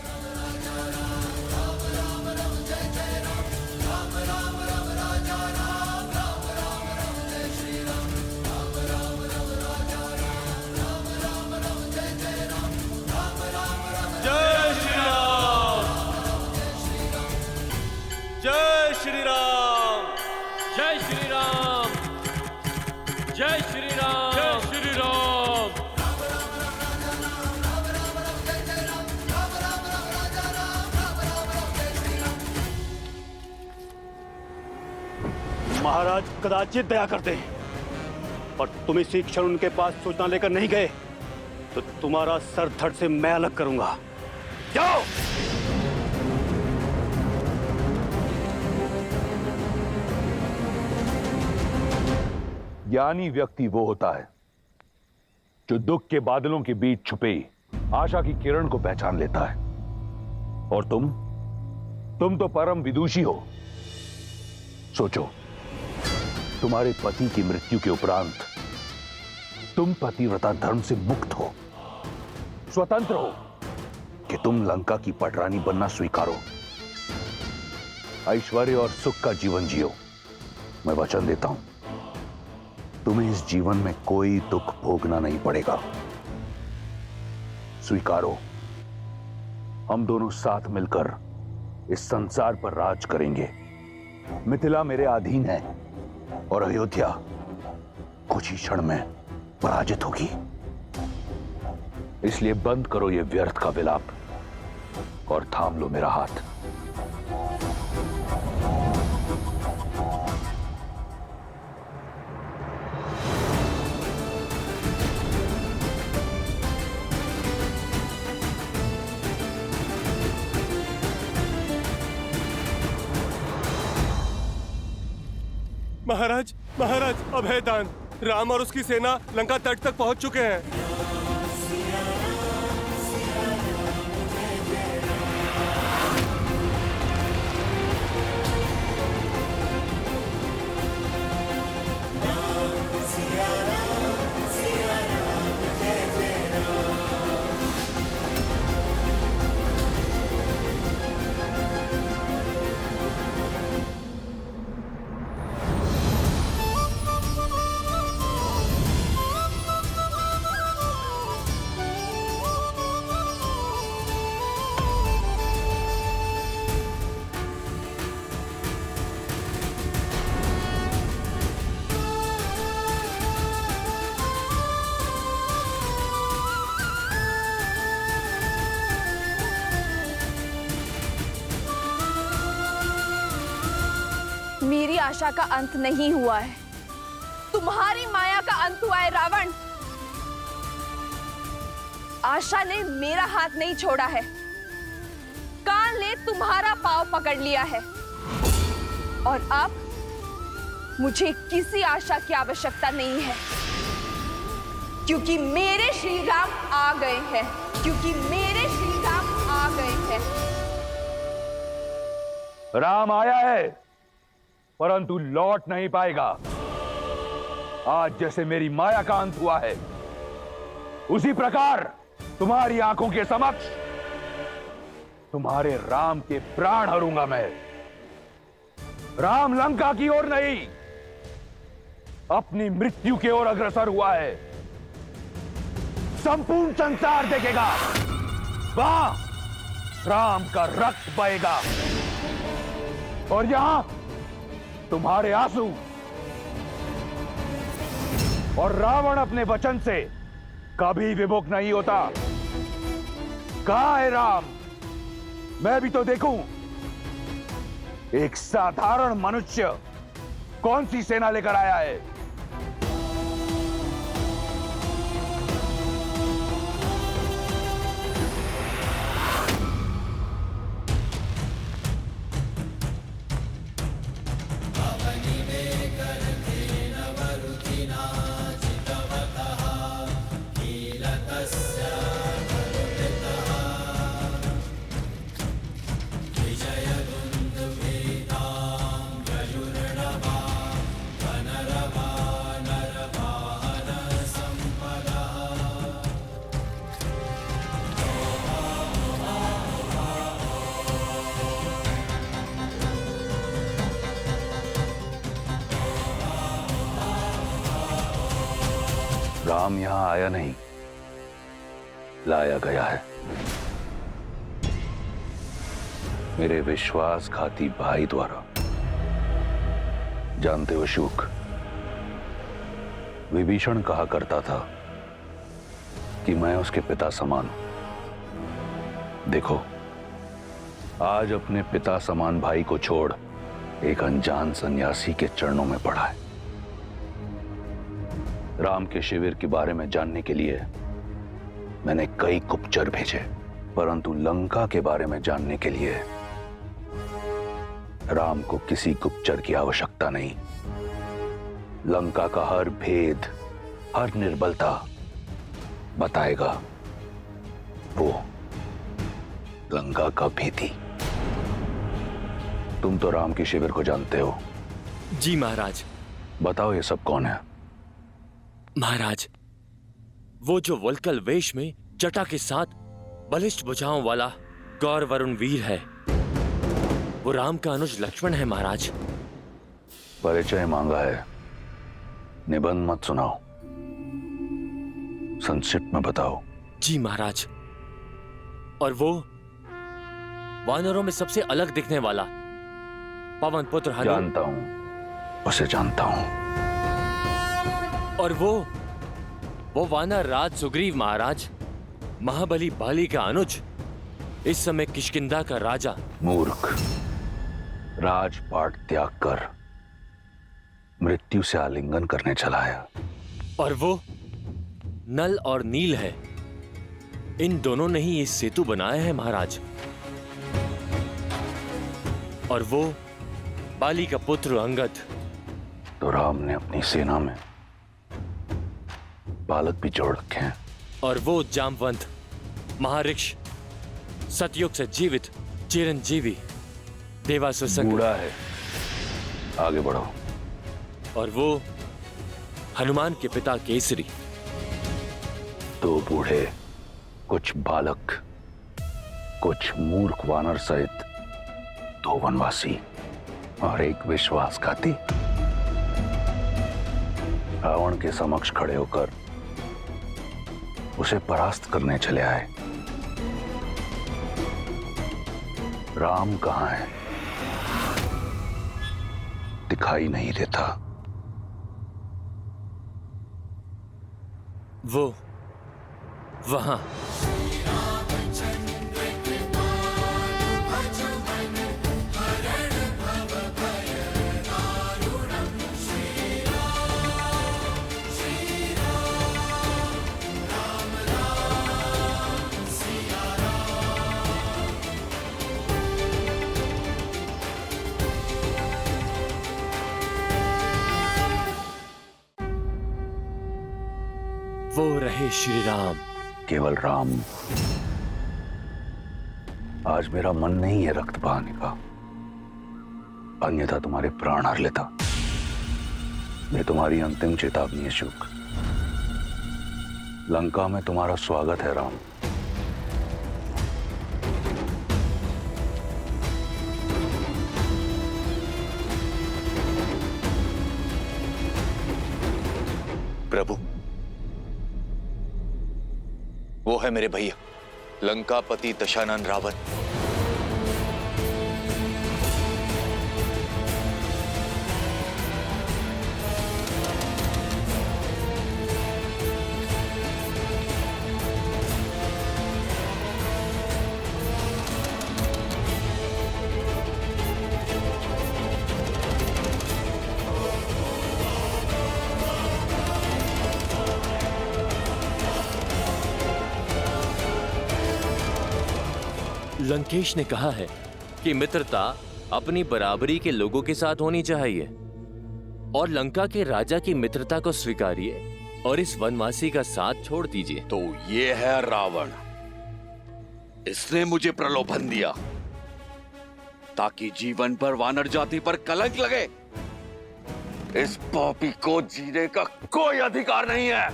जय श्री राम! जय श्री राम! जय श्री राम! जय श्री राम! जय श्री राम! महाराज कदाचित दया करते हैं, और तुम इसी क्षण उनके पास सूचना लेकर नहीं गए तो तुम्हारा सर धड़ से मैं अलग करूंगा। जाओ। ज्ञानी व्यक्ति वो होता है जो दुख के बादलों के बीच छुपे आशा की किरण को पहचान लेता है। और तुम तो परम विदुषी हो। सोचो, तुम्हारे पति की मृत्यु के उपरांत तुम पतिव्रता धर्म से मुक्त हो, स्वतंत्र हो। कि तुम लंका की पटरानी बनना स्वीकारो, ऐश्वर्य और सुख का जीवन जियो। मैं वचन देता हूं, तुम्हें इस जीवन में कोई दुख भोगना नहीं पड़ेगा। स्वीकारो, हम दोनों साथ मिलकर इस संसार पर राज करेंगे। मिथिला मेरे अधीन है और अयोध्या कुछ ही क्षण में पराजित होगी। इसलिए बंद करो ये व्यर्थ का विलाप और थाम लो मेरा हाथ। महाराज, महाराज, अभयदान। राम और उसकी सेना लंका तट तक पहुंच चुके हैं। मेरी आशा का अंत नहीं हुआ है, तुम्हारी माया का अंत हुआ है रावण। आशा ने मेरा हाथ नहीं छोड़ा है, काल ने तुम्हारा पांव पकड़ लिया है और अब मुझे किसी आशा की आवश्यकता नहीं है, क्योंकि मेरे श्री राम आ गए हैं, क्योंकि मेरे श्री राम आ गए हैं। राम आया है परंतु लौट नहीं पाएगा। आज जैसे मेरी माया का अंत हुआ है, उसी प्रकार तुम्हारी आंखों के समक्ष तुम्हारे राम के प्राण हरूंगा मैं। राम लंका की ओर नहीं, अपनी मृत्यु की ओर अग्रसर हुआ है। संपूर्ण संसार देखेगा, वहां राम का रक्त बहेगा और यहां तुम्हारे आंसू। और रावण अपने वचन से कभी विमुख नहीं होता। कहां है राम? मैं भी तो देखूं। एक साधारण मनुष्य कौन सी सेना लेकर आया है? राम यहां आया नहीं, लाया गया है। मेरे विश्वासघाती भाई द्वारा। जानते हो शुक, विभीषण कहा करता था कि मैं उसके पिता समान हूं। देखो, आज अपने पिता समान भाई को छोड़ एक अनजान सन्यासी के चरणों में पड़ा है। राम के शिविर के बारे में जानने के लिए मैंने कई गुप्तचर भेजे, परंतु लंका के बारे में जानने के लिए राम को किसी गुप्तचर की आवश्यकता नहीं। लंका का हर भेद, हर निर्बलता बताएगा वो लंका का भेदी। तुम तो राम के शिविर को जानते हो। जी महाराज। बताओ ये सब कौन है? महाराज, वो जो वल्कल वेश में जटा के साथ बलिष्ठ भुजाओं वाला गौर वरुण वीर है। वो राम का अनुज लक्ष्मण है महाराज। परिचय मांगा है, निबंध मत सुनाओ, संक्षिप्त में बताओ। जी महाराज। और वो वानरों में सबसे अलग दिखने वाला पवन पुत्र हनु। जानता हूं, उसे जानता हूं। और वो वानर राज सुग्रीव महाराज, महाबली बाली का अनुज, इस समय किष्किंधा का राजा। मूर्ख, राजपाट त्याग कर मृत्यु से आलिंगन करने चला है। और वो नल और नील है, इन दोनों ने ही ये सेतु बनाया है महाराज। और वो बाली का पुत्र अंगद। तो राम ने अपनी सेना में बालक भी जोड़ रखे हैं। और वो जामवंत महाऋष, सतयुग से जीवित चिरंजीवी देवासुर संग बूढ़ा है। आगे बढ़ो। और वो हनुमान के पिता केसरी। दो बूढ़े, कुछ बालक, कुछ मूर्ख वानर सहित 2 वनवासी और एक विश्वासघाती रावण के समक्ष खड़े होकर उसे परास्त करने चले आए। राम कहां है? दिखाई नहीं देता। वो वहां। वो रहे श्री राम। केवल राम। आज मेरा मन नहीं है रक्त बहाने का, अन्यथा तुम्हारे प्राण हर लेता। ये तुम्हारी अंतिम चेतावनी है शुक। लंका में तुम्हारा स्वागत है राम। प्रभु, वो है मेरे भैया लंकापति दशानन रावण। लंकेश ने कहा है कि मित्रता अपनी बराबरी के लोगों के साथ होनी चाहिए, और लंका के राजा की मित्रता को स्वीकारिए और इस वनवासी का साथ छोड़ दीजिए। तो ये है रावण, इसने मुझे प्रलोभन दिया ताकि जीवन पर वानर जाति पर कलंक लगे। इस पापी को जीने का कोई अधिकार नहीं है।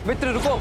मित्र रुको।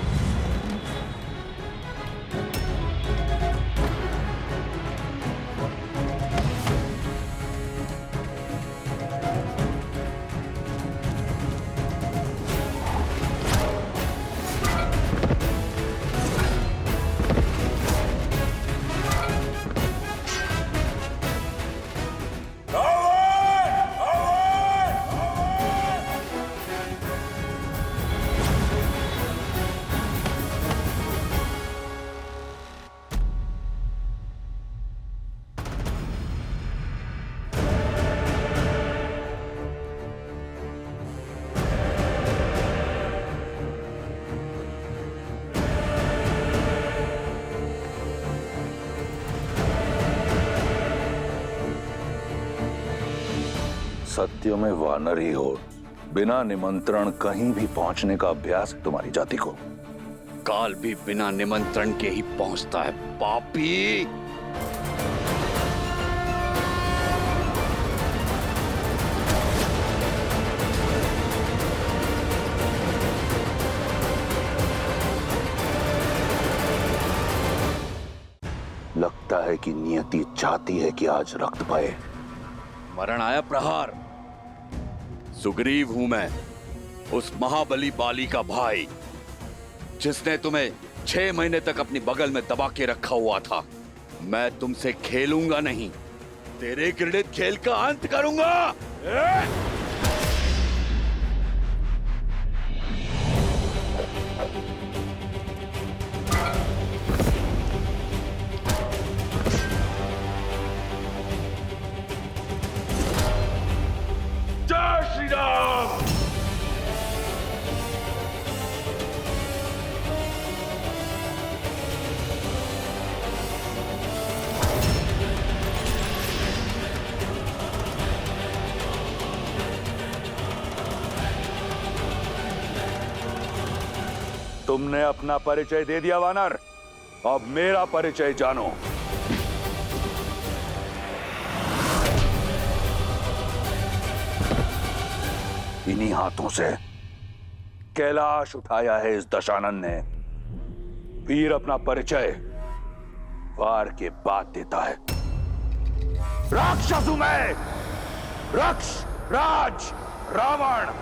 सत्य में वानर ही हो, बिना निमंत्रण कहीं भी पहुंचने का अभ्यास है तुम्हारी जाति को। काल भी बिना निमंत्रण के ही पहुंचता है पापी। की नियति चाहती है कि आज रक्त बहे। मरण आया प्रहार। सुग्रीव हूं मैं, उस महाबली बाली का भाई, जिसने तुम्हें 6 महीने तक अपनी बगल में दबा के रखा हुआ था। मैं तुमसे खेलूंगा नहीं, तेरे घृणित खेल का अंत करूंगा। जय श्री राम। तुमने अपना परिचय दे दिया वानर, अब मेरा परिचय जानो। इन्हीं हाथों से कैलाश उठाया है इस दशानन ने। वीर अपना परिचय वार के बाद देता है। राक्षस हूं मैं, रक्ष राज रावण।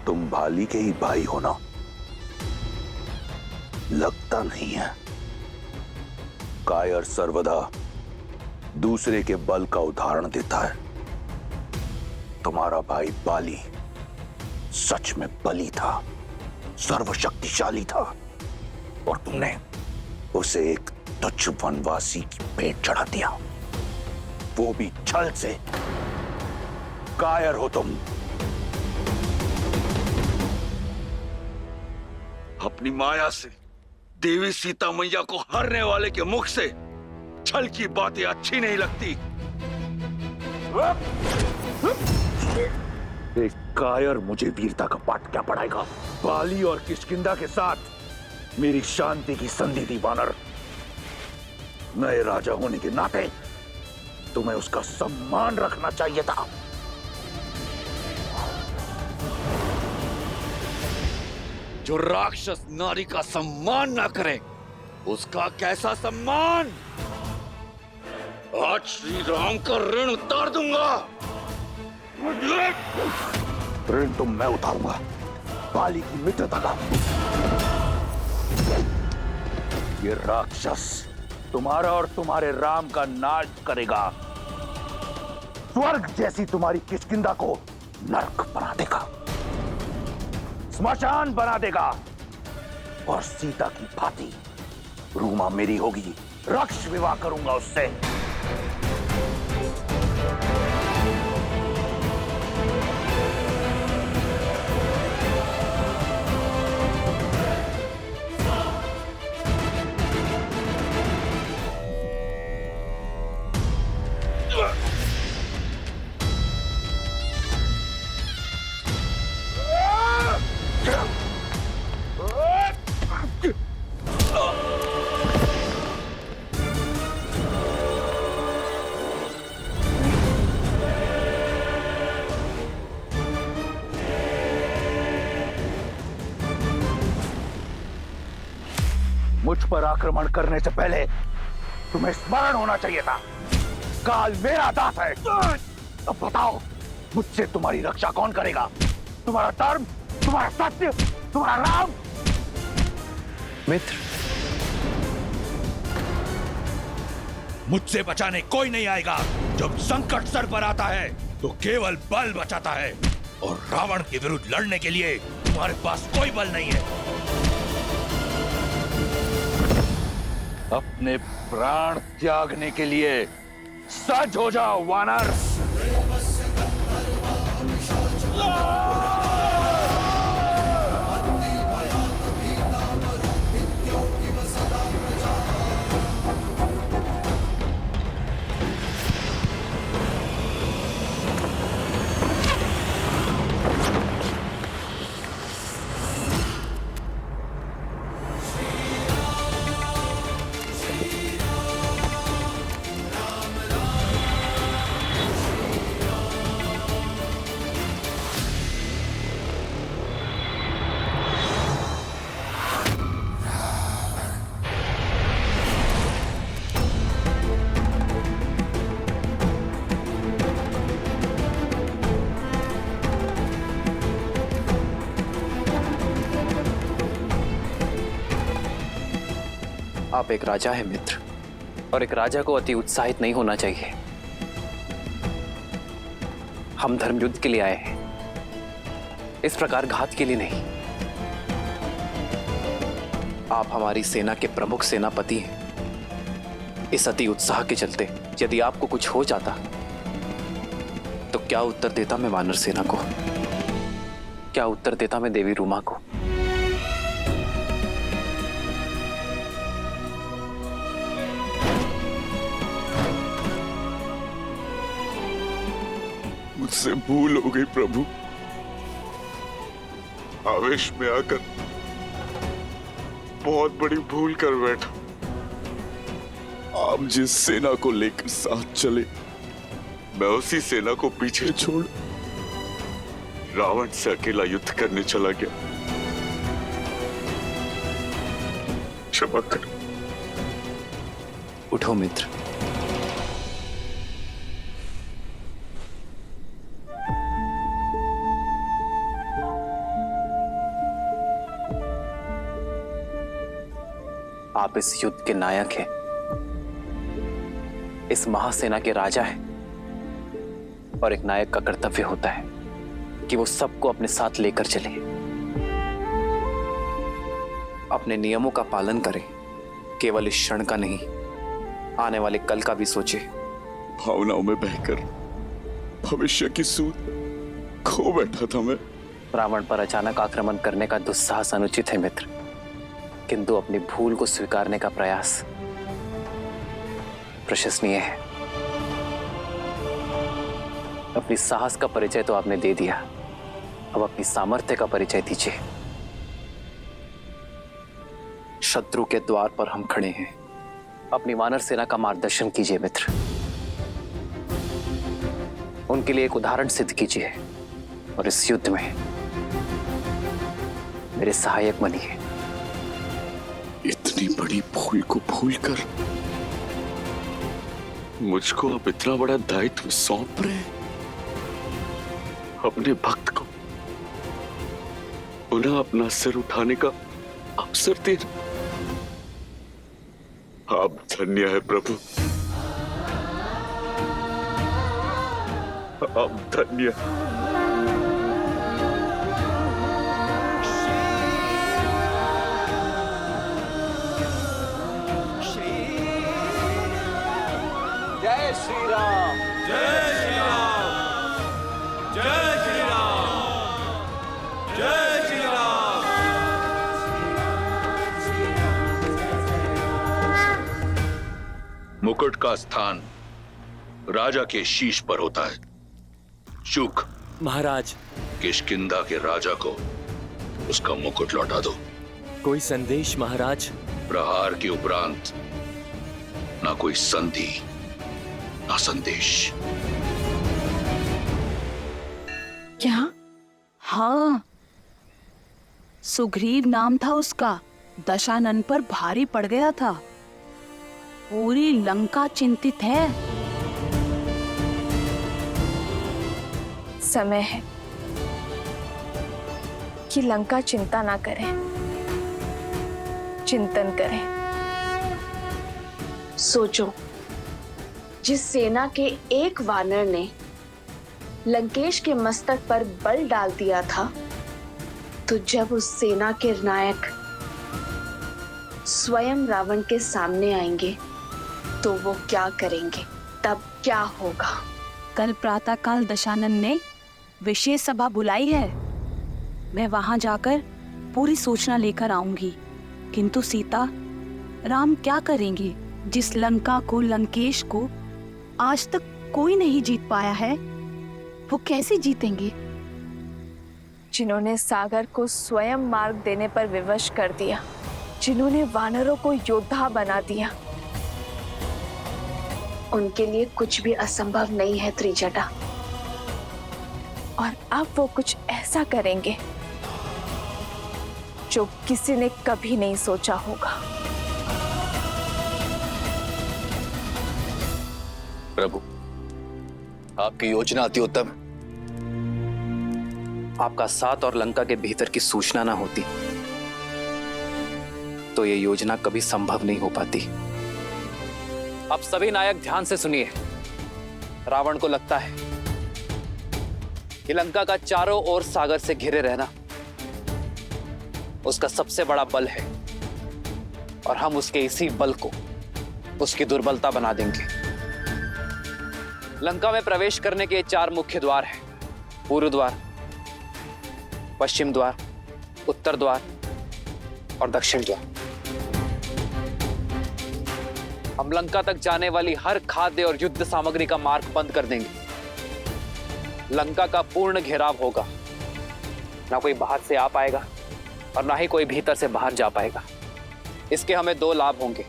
तुम भाली के ही भाई हो ना? लगता नहीं है। कायर सर्वदा दूसरे के बल का उदाहरण देता है। तुम्हारा भाई बाली सच में बली था, सर्वशक्तिशाली था, और तुमने उसे एक तुच्छ वनवासी की पेट चढ़ा दिया, वो भी छल से। कायर हो तुम। अपनी माया से देवी सीता मैया को हरने वाले के मुख से छल की बातें अच्छी नहीं लगती। एक कायर मुझे वीरता का पाठ क्या पढ़ाएगा? बाली और किष्किंधा के साथ मेरी शांति की संधि थी वानर। नए राजा होने के नाते तुम्हें उसका सम्मान रखना चाहिए था। जो राक्षस नारी का सम्मान ना करे, उसका कैसा सम्मान? आज श्री राम का ऋण उतार दूंगा। ऋण तो मैं उतारूंगा, बाली की मित्रता का। ये राक्षस तुम्हारा और तुम्हारे राम का नाश करेगा। स्वर्ग जैसी तुम्हारी किष्किंधा को नरक बना देगा, स्मशान बना देगा, और सीता की भांति रूमा मेरी होगी। रक्ष विवाह करूंगा उससे। मुझ पर आक्रमण करने से पहले तुम्हें स्मरण होना चाहिए था, काल मेरा दास है। अब बताओ, मुझसे तुम्हारी रक्षा कौन करेगा? तुम्हारा धर्म, तुम्हारा सत्य, तुम्हारा राम? मित्र, मुझसे बचाने कोई नहीं आएगा। जब संकट सर पर आता है तो केवल बल बचाता है, और रावण के विरुद्ध लड़ने के लिए तुम्हारे पास कोई बल नहीं है। अपने प्राण त्यागने के लिए सज हो जाओ वानर। आप एक राजा हैं मित्र, और एक राजा को अति उत्साहित नहीं होना चाहिए। हम धर्म युद्ध के लिए आए हैं, इस प्रकार घात के लिए नहीं। आप हमारी सेना के प्रमुख सेनापति हैं। इस अति उत्साह के चलते यदि आपको कुछ हो जाता तो क्या उत्तर देता मैं वानर सेना को, क्या उत्तर देता मैं देवी रूमा को? मुझसे भूल हो गई प्रभु। आवेश में आकर बहुत बड़ी भूल कर बैठा। आप जिस सेना को लेकर साथ चले, मैं उसी सेना को पीछे छोड़ रावण से अकेला युद्ध करने चला गया। क्षमा कर। उठो मित्र। आप इस युद्ध के नायक हैं, इस महासेना के राजा हैं, और एक नायक का कर्तव्य होता है कि वो सबको अपने साथ लेकर चले, अपने नियमों का पालन करे, केवल इस क्षण का नहीं, आने वाले कल का भी सोचे। भावनाओं में बहकर भविष्य की सूझ खो बैठा था मैं। रावण पर अचानक आक्रमण करने का दुस्साहस अनुचित है मित्र, किंतु अपनी भूल को स्वीकारने का प्रयास प्रशंसनीय है। अपनी साहस का परिचय तो आपने दे दिया, अब अपनी सामर्थ्य का परिचय दीजिए। शत्रु के द्वार पर हम खड़े हैं, अपनी वानर सेना का मार्गदर्शन कीजिए मित्र। उनके लिए एक उदाहरण सिद्ध कीजिए, और इस युद्ध में मेरे सहायक बनिए। इतनी बड़ी भूल को भूलकर मुझको अब इतना बड़ा दायित्व सौंप रहे हैं। अपने भक्त को पुनः अपना सिर उठाने का अवसर दे। आप धन्य है प्रभु, आप धन्य। जय श्री राम, जय श्री राम, जय श्री राम, जय श्री राम। मुकुट का स्थान राजा के शीश पर होता है। शुक महाराज, किष्किंधा के राजा को उसका मुकुट लौटा दो। कोई संदेश महाराज? प्रहार के उपरांत ना कोई संधि ना संदेश। क्या? हाँ, सुग्रीव नाम था उसका, दशानन पर भारी पड़ गया था। पूरी लंका चिंतित है। समय है कि लंका चिंता ना करें, चिंतन करें। सोचो, जिस सेना के एक वानर ने लंकेश के मस्तक पर बल डाल दिया था, तो जब उस सेना के नायक स्वयं रावण के सामने आएंगे तो वो क्या करेंगे, तब क्या होगा? कल प्रातःकाल दशानन ने विशेष सभा बुलाई है। मैं वहां जाकर पूरी सूचना लेकर आऊंगी। किंतु सीता, राम क्या करेंगे? जिस लंका को, लंकेश को आज तक कोई नहीं जीत पाया है, वो कैसे जीतेंगे? जिन्होंने सागर को स्वयं मार्ग देने पर विवश कर दिया, जिन्होंने वानरों को योद्धा बना दिया, उनके लिए कुछ भी असंभव नहीं है त्रिजटा। और अब वो कुछ ऐसा करेंगे जो किसी ने कभी नहीं सोचा होगा। प्रभु, आपकी योजना अति उत्तम। आपका साथ और लंका के भीतर की सूचना ना होती तो ये योजना कभी संभव नहीं हो पाती। अब सभी नायक ध्यान से सुनिए। रावण को लगता है कि लंका का चारों ओर सागर से घिरे रहना उसका सबसे बड़ा बल है और हम उसके इसी बल को उसकी दुर्बलता बना देंगे। लंका में प्रवेश करने के 4 मुख्य द्वार हैं। पूर्व द्वार, पश्चिम द्वार, उत्तर द्वार और दक्षिण द्वार। हम लंका तक जाने वाली हर खाद्य और युद्ध सामग्री का मार्ग बंद कर देंगे। लंका का पूर्ण घेराव होगा। ना कोई बाहर से आ पाएगा और ना ही कोई भीतर से बाहर जा पाएगा। इसके हमें 2 लाभ होंगे।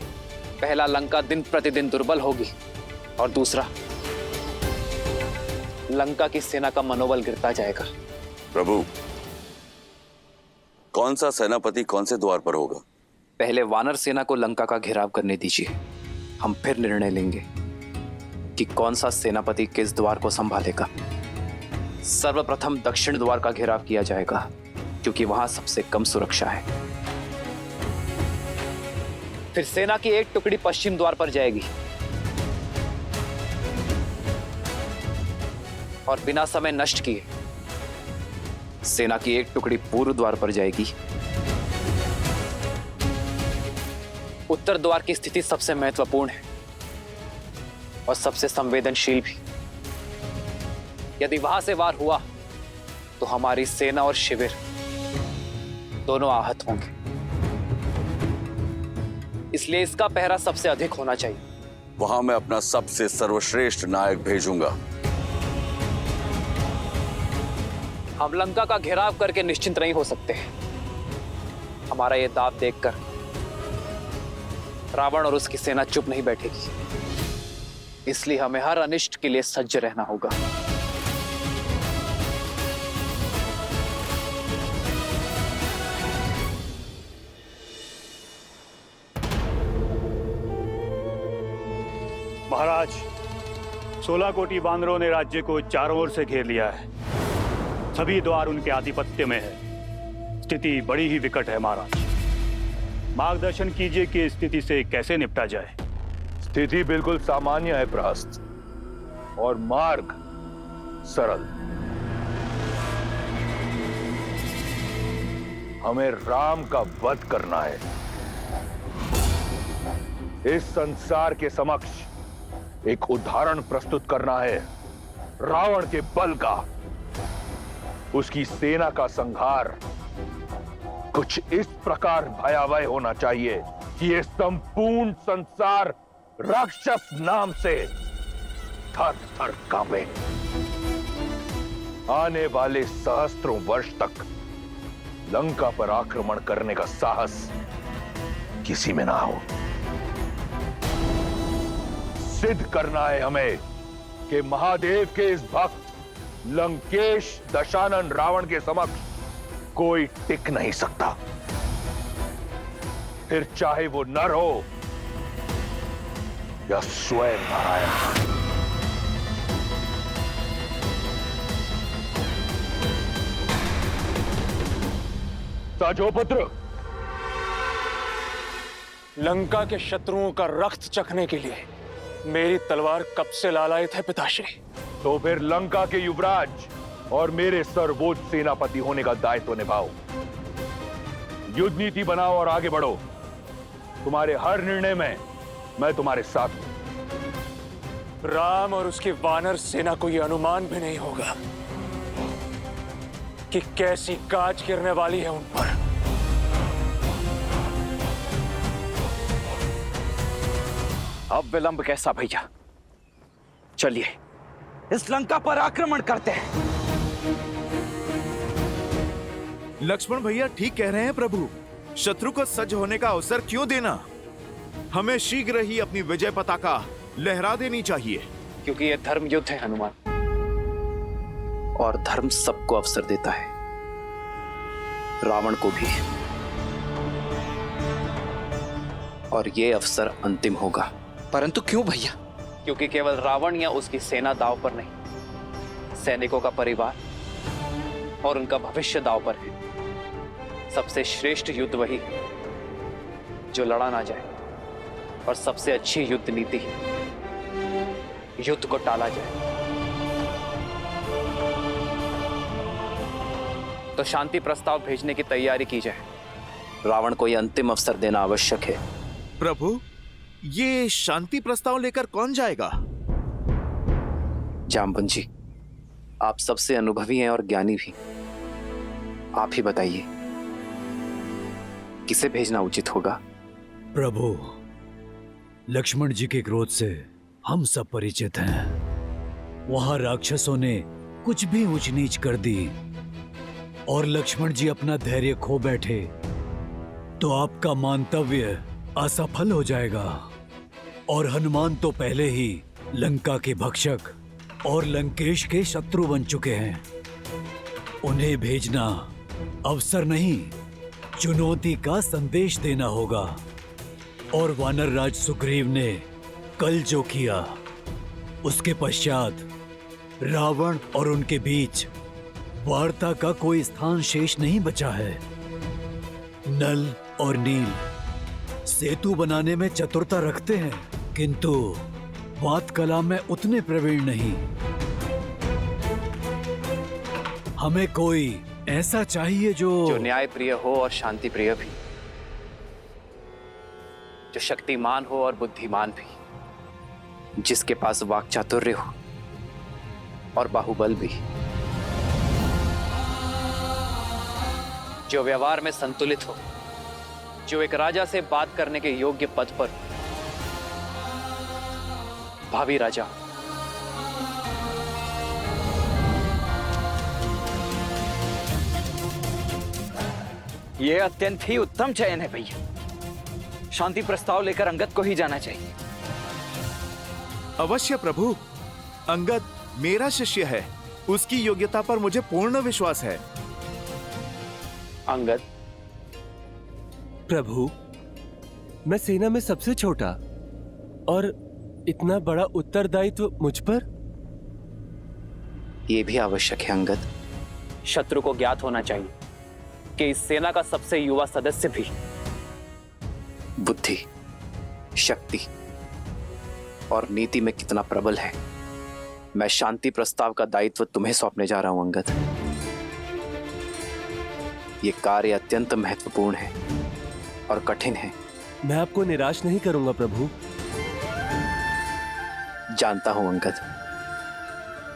पहला, लंका दिन प्रतिदिन दुर्बल होगी और दूसरा, लंका की सेना का मनोबल गिरता जाएगा। प्रभु, कौन सा सेनापति कौन से द्वार पर होगा? पहले वानर सेना को लंका का घेराव करने दीजिए। हम फिर निर्णय लेंगे कि कौन सा सेनापति किस द्वार को संभालेगा। सर्वप्रथम दक्षिण द्वार का घेराव किया जाएगा क्योंकि वहां सबसे कम सुरक्षा है। फिर सेना की एक टुकड़ी पश्चिम द्वार पर जाएगी और बिना समय नष्ट किए सेना की एक टुकड़ी पूर्व द्वार पर जाएगी। उत्तर द्वार की स्थिति सबसे महत्वपूर्ण है और सबसे संवेदनशील भी। यदि वहां से वार हुआ तो हमारी सेना और शिविर दोनों आहत होंगे। इसलिए इसका पहरा सबसे अधिक होना चाहिए। वहां मैं अपना सबसे सर्वश्रेष्ठ नायक भेजूंगा। हम लंका का घेराव करके निश्चिंत नहीं हो सकते। हमारा यह दाव देखकर रावण और उसकी सेना चुप नहीं बैठेगी। इसलिए हमें हर अनिष्ट के लिए सज्ज रहना होगा। महाराज, 16 कोटि वानरों ने राज्य को चारों ओर से घेर लिया है। सभी द्वार उनके आधिपत्य में है। स्थिति बड़ी ही विकट है महाराज। मार्गदर्शन कीजिए कि इस स्थिति से कैसे निपटा जाए। स्थिति बिल्कुल सामान्य है प्रहस्त, और मार्ग सरल। हमें राम का वध करना है। इस संसार के समक्ष एक उदाहरण प्रस्तुत करना है रावण के बल का। उसकी सेना का संहार कुछ इस प्रकार भयावह होना चाहिए कि यह संपूर्ण संसार राक्षस नाम से थर थर कांपे। आने वाले सहस्त्रों वर्ष तक लंका पर आक्रमण करने का साहस किसी में ना हो। सिद्ध करना है हमें कि महादेव के इस भक्त लंकेश दशानन रावण के समक्ष कोई टिक नहीं सकता। फिर चाहे वो नर हो या स्वयं नारायण। साजोपुत्र, लंका के शत्रुओं का रक्त चखने के लिए मेरी तलवार कब से लालायित है पिताश्री। तो फिर लंका के युवराज और मेरे सर्वोच्च सेनापति होने का दायित्व निभाओ। युद्ध नीति बनाओ और आगे बढ़ो। तुम्हारे हर निर्णय में मैं तुम्हारे साथ हूं। राम और उसकी वानर सेना को यह अनुमान भी नहीं होगा कि कैसी काज गिरने वाली है उन पर। अब विलंब कैसा भैया? चलिए इस लंका पर आक्रमण करते हैं। लक्ष्मण भैया ठीक कह रहे हैं प्रभु। शत्रु को सज्ज होने का अवसर क्यों देना? हमें शीघ्र ही अपनी विजय पताका लहरा देनी चाहिए। क्योंकि यह धर्म युद्ध है हनुमान, और धर्म सबको अवसर देता है, रावण को भी। और यह अवसर अंतिम होगा। परंतु क्यों भैया? क्योंकि केवल रावण या उसकी सेना दांव पर नहीं, सैनिकों का परिवार और उनका भविष्य दांव पर है। सबसे श्रेष्ठ युद्ध वही जो लड़ा ना जाए, और सबसे अच्छी युद्ध नीति युद्ध को टाला जाए। तो शांति प्रस्ताव भेजने की तैयारी की जाए। रावण को यह अंतिम अवसर देना आवश्यक है। प्रभु, ये शांति प्रस्ताव लेकर कौन जाएगा? जामवंत जी, आप सबसे अनुभवी हैं और ज्ञानी भी। आप ही बताइए किसे भेजना उचित होगा? प्रभु, लक्ष्मण जी के क्रोध से हम सब परिचित हैं। वहां राक्षसों ने कुछ भी ऊंच नीच कर दी और लक्ष्मण जी अपना धैर्य खो बैठे तो आपका मानतव्य असफल हो जाएगा। और हनुमान तो पहले ही लंका के भक्षक और लंकेश के शत्रु बन चुके हैं। उन्हें भेजना अवसर नहीं, चुनौती का संदेश देना होगा। और वानर राज सुग्रीव ने कल जो किया, उसके पश्चात रावण और उनके बीच वार्ता का कोई स्थान शेष नहीं बचा है। नल और नील सेतु बनाने में चतुरता रखते हैं, किंतु बात कला में उतने प्रवीण नहीं। हमें कोई ऐसा चाहिए जो न्याय प्रिय हो और शांति प्रिय भी, जो शक्तिमान हो और बुद्धिमान भी, जिसके पास वाक चातुर्य हो और बाहुबल भी, जो व्यवहार में संतुलित हो, जो एक राजा से बात करने के योग्य पद पर, भावी राजा। यह अत्यंत ही उत्तम चयन है भैया। शांति प्रस्ताव लेकर अंगद को ही जाना चाहिए। अवश्य प्रभु, अंगद मेरा शिष्य है, उसकी योग्यता पर मुझे पूर्ण विश्वास है। अंगद, प्रभु, मैं सेना में सबसे छोटा और इतना बड़ा उत्तरदायित्व मुझ पर? यह भी आवश्यक है अंगद। शत्रु को ज्ञात होना चाहिए कि इस सेना का सबसे युवा सदस्य भी बुद्धि, शक्ति और नीति में कितना प्रबल है। मैं शांति प्रस्ताव का दायित्व तुम्हें सौंपने जा रहा हूं अंगद। यह कार्य अत्यंत महत्वपूर्ण है और कठिन है। मैं आपको निराश नहीं करूंगा प्रभु। जानता हूं अंगद,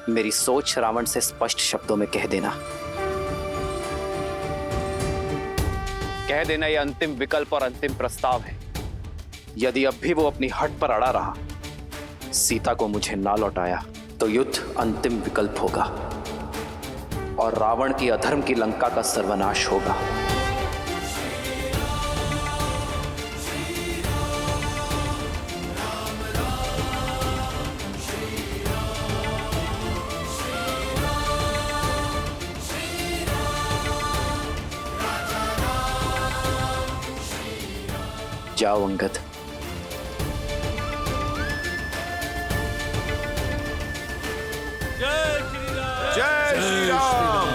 मेरी सोच रावण से स्पष्ट शब्दों में कह देना। कह देना यह अंतिम विकल्प और अंतिम प्रस्ताव है। यदि अब भी वो अपनी हट पर अड़ा रहा, सीता को मुझे ना लौटाया, तो युद्ध अंतिम विकल्प होगा और रावण की अधर्म की लंका का सर्वनाश होगा। जाओ अंगद। जय श्री राम।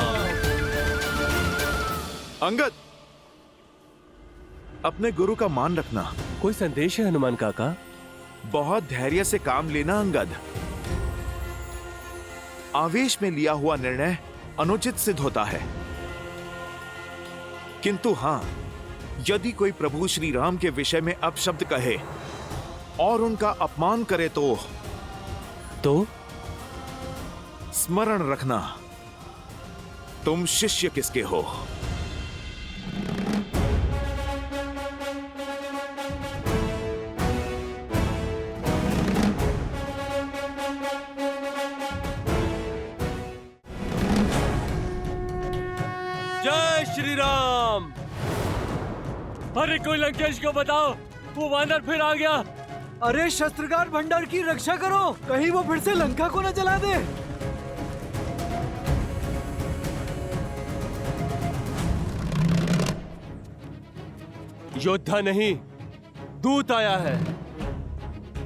अंगद, अपने गुरु का मान रखना। कोई संदेश है हनुमान काका? बहुत धैर्य से काम लेना अंगद। आवेश में लिया हुआ निर्णय अनुचित सिद्ध होता है, किंतु हां, यदि कोई प्रभु श्री राम के विषय में अपशब्द कहे और उनका अपमान करे तो स्मरण रखना, तुम शिष्य किसके हो। जय श्री राम। अरे कोई लंकेश को बताओ, वो वानर फिर आ गया। अरे शस्त्रगार भंडार की रक्षा करो, कहीं वो फिर से लंका को न जला दे। योद्धा नहीं, दूत आया है।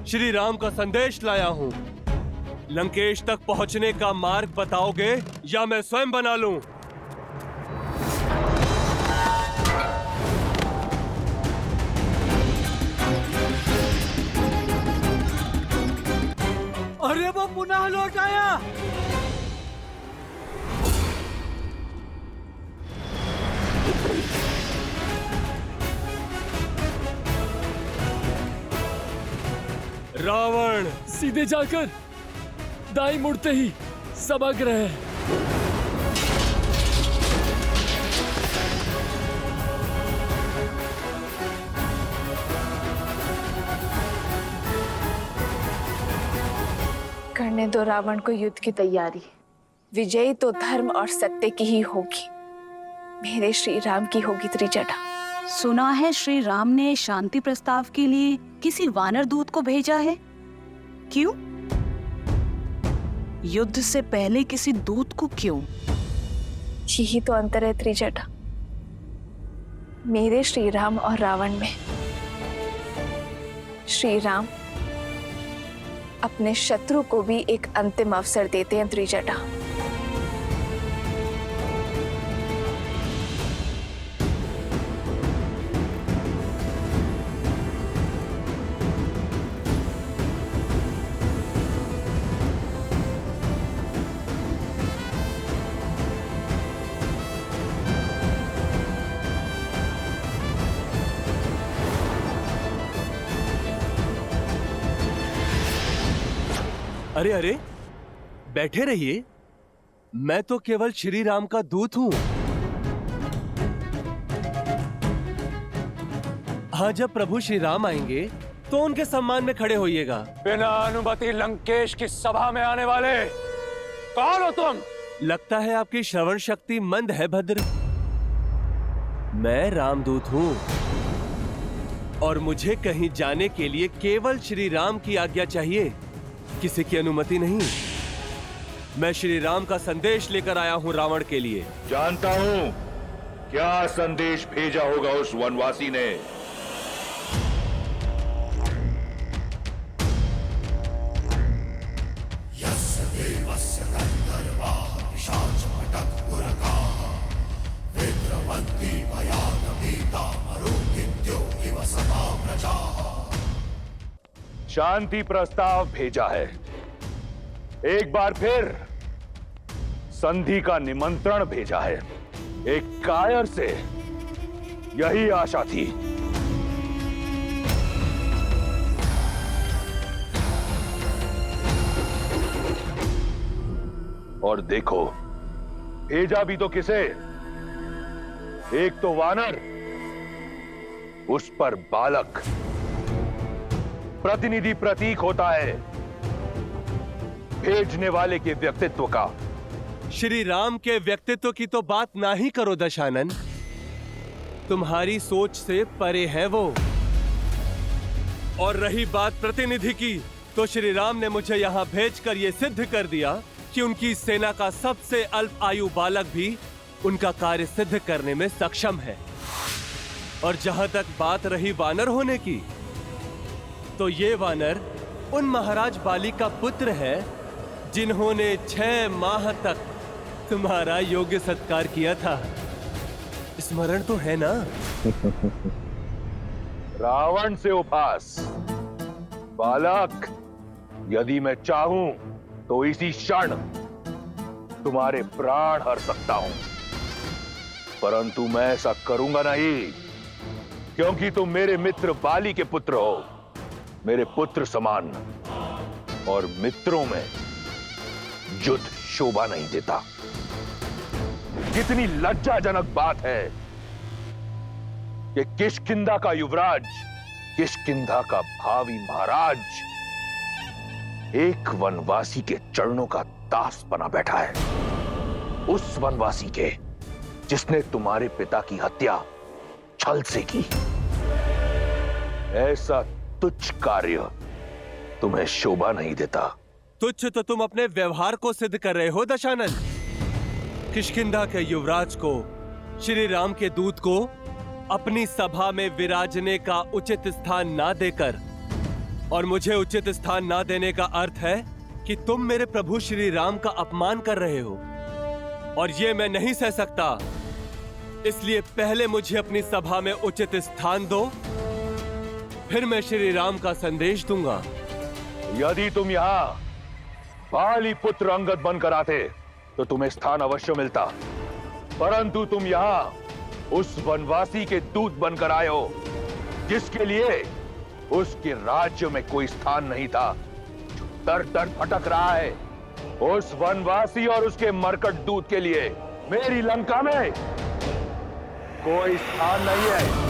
श्री राम का संदेश लाया हूं। लंकेश तक पहुंचने का मार्ग बताओगे या मैं स्वयं बना लूं? उन्हें वो पुनः लौट आया। रावण सीधे जाकर दाई मुड़ते ही समग्र है। करने दो रावण को युद्ध की तैयारी। विजयी तो धर्म और सत्य की ही होगी, मेरे श्री राम की होगी त्रिजटा। सुना है श्री राम ने शांति प्रस्ताव के लिए किसी वानर दूत को भेजा है। क्यों? युद्ध से पहले किसी दूत को क्यों? यही तो अंतर है त्रिजटा, मेरे श्री राम और रावण में। श्री राम अपने शत्रु को भी एक अंतिम अवसर देते हैं त्रिजटा। अरे अरे, बैठे रहिए, मैं तो केवल श्री राम का दूत हूं। हाँ, जब प्रभु श्री राम आएंगे तो उनके सम्मान में खड़े होइएगा। बिना अनुमति लंकेश की सभा में आने वाले कौन हो तुम? लगता है आपकी श्रवण शक्ति मंद है भद्र। मैं रामदूत हूं और मुझे कहीं जाने के लिए केवल श्री राम की आज्ञा चाहिए, किसी की अनुमति नहीं। मैं श्री राम का संदेश लेकर आया हूं रावण के लिए। जानता हूं क्या संदेश भेजा होगा उस वनवासी ने। शांति प्रस्ताव भेजा है। एक बार फिर संधि का निमंत्रण भेजा है। एक कायर से यही आशा थी। और देखो, भेजा भी तो किसे? एक तो वानर, उस पर बालक प्रतिनिधि प्रतीक होता है भेजने वाले के व्यक्तित्व का। श्री राम के व्यक्तित्व की तो बात ना ही करो दशानन, तुम्हारी सोच से परे है वो। और रही बात प्रतिनिधि की, तो श्री राम ने मुझे यहाँ भेजकर ये सिद्ध कर दिया कि उनकी सेना का सबसे अल्प आयु बालक भी उनका कार्य सिद्ध करने में सक्षम है। और जहां तक बात रही वानर होने की, तो ये वानर उन महाराज बाली का पुत्र है जिन्होंने 6 माह तक तुम्हारा योग्य सत्कार किया था। स्मरण तो है ना? रावण से उपहास। बालक, यदि मैं चाहूं तो इसी क्षण तुम्हारे प्राण हर सकता हूं, परंतु मैं ऐसा करूंगा नहीं, क्योंकि तुम मेरे मित्र बाली के पुत्र हो, मेरे पुत्र समान। और मित्रों में युद्ध शोभा नहीं देता। कितनी लज्जाजनक बात है कि किष्किंधा का युवराज, किष्किंधा का भावी महाराज एक वनवासी के चरणों का दास बना बैठा है। उस वनवासी के जिसने तुम्हारे पिता की हत्या छल से की। ऐसा तुच्छ कार्य तुम्हें शोभा नहीं देता। तुच्छ तो तुम अपने व्यवहार को सिद्ध कर रहे हो दशानन। किष्किंधा के युवराज को, श्री राम के दूत को अपनी सभा में विराजने का उचित स्थान ना देकर, और मुझे उचित स्थान ना देने का अर्थ है कि तुम मेरे प्रभु श्री राम का अपमान कर रहे हो, और ये मैं नहीं सह सकता। इसलिए पहले मुझे अपनी सभा में उचित स्थान दो, फिर मैं श्री राम का संदेश दूंगा। यदि तुम यहां पाली पुत्र अंगद बनकर आते तो तुम्हें स्थान अवश्य मिलता, परंतु तुम यहां उस वनवासी के दूत बनकर आए हो जिसके लिए उसके राज्य में कोई स्थान नहीं था, जो दर दर भटक रहा है। उस वनवासी और उसके मरकट दूत के लिए मेरी लंका में कोई स्थान नहीं है।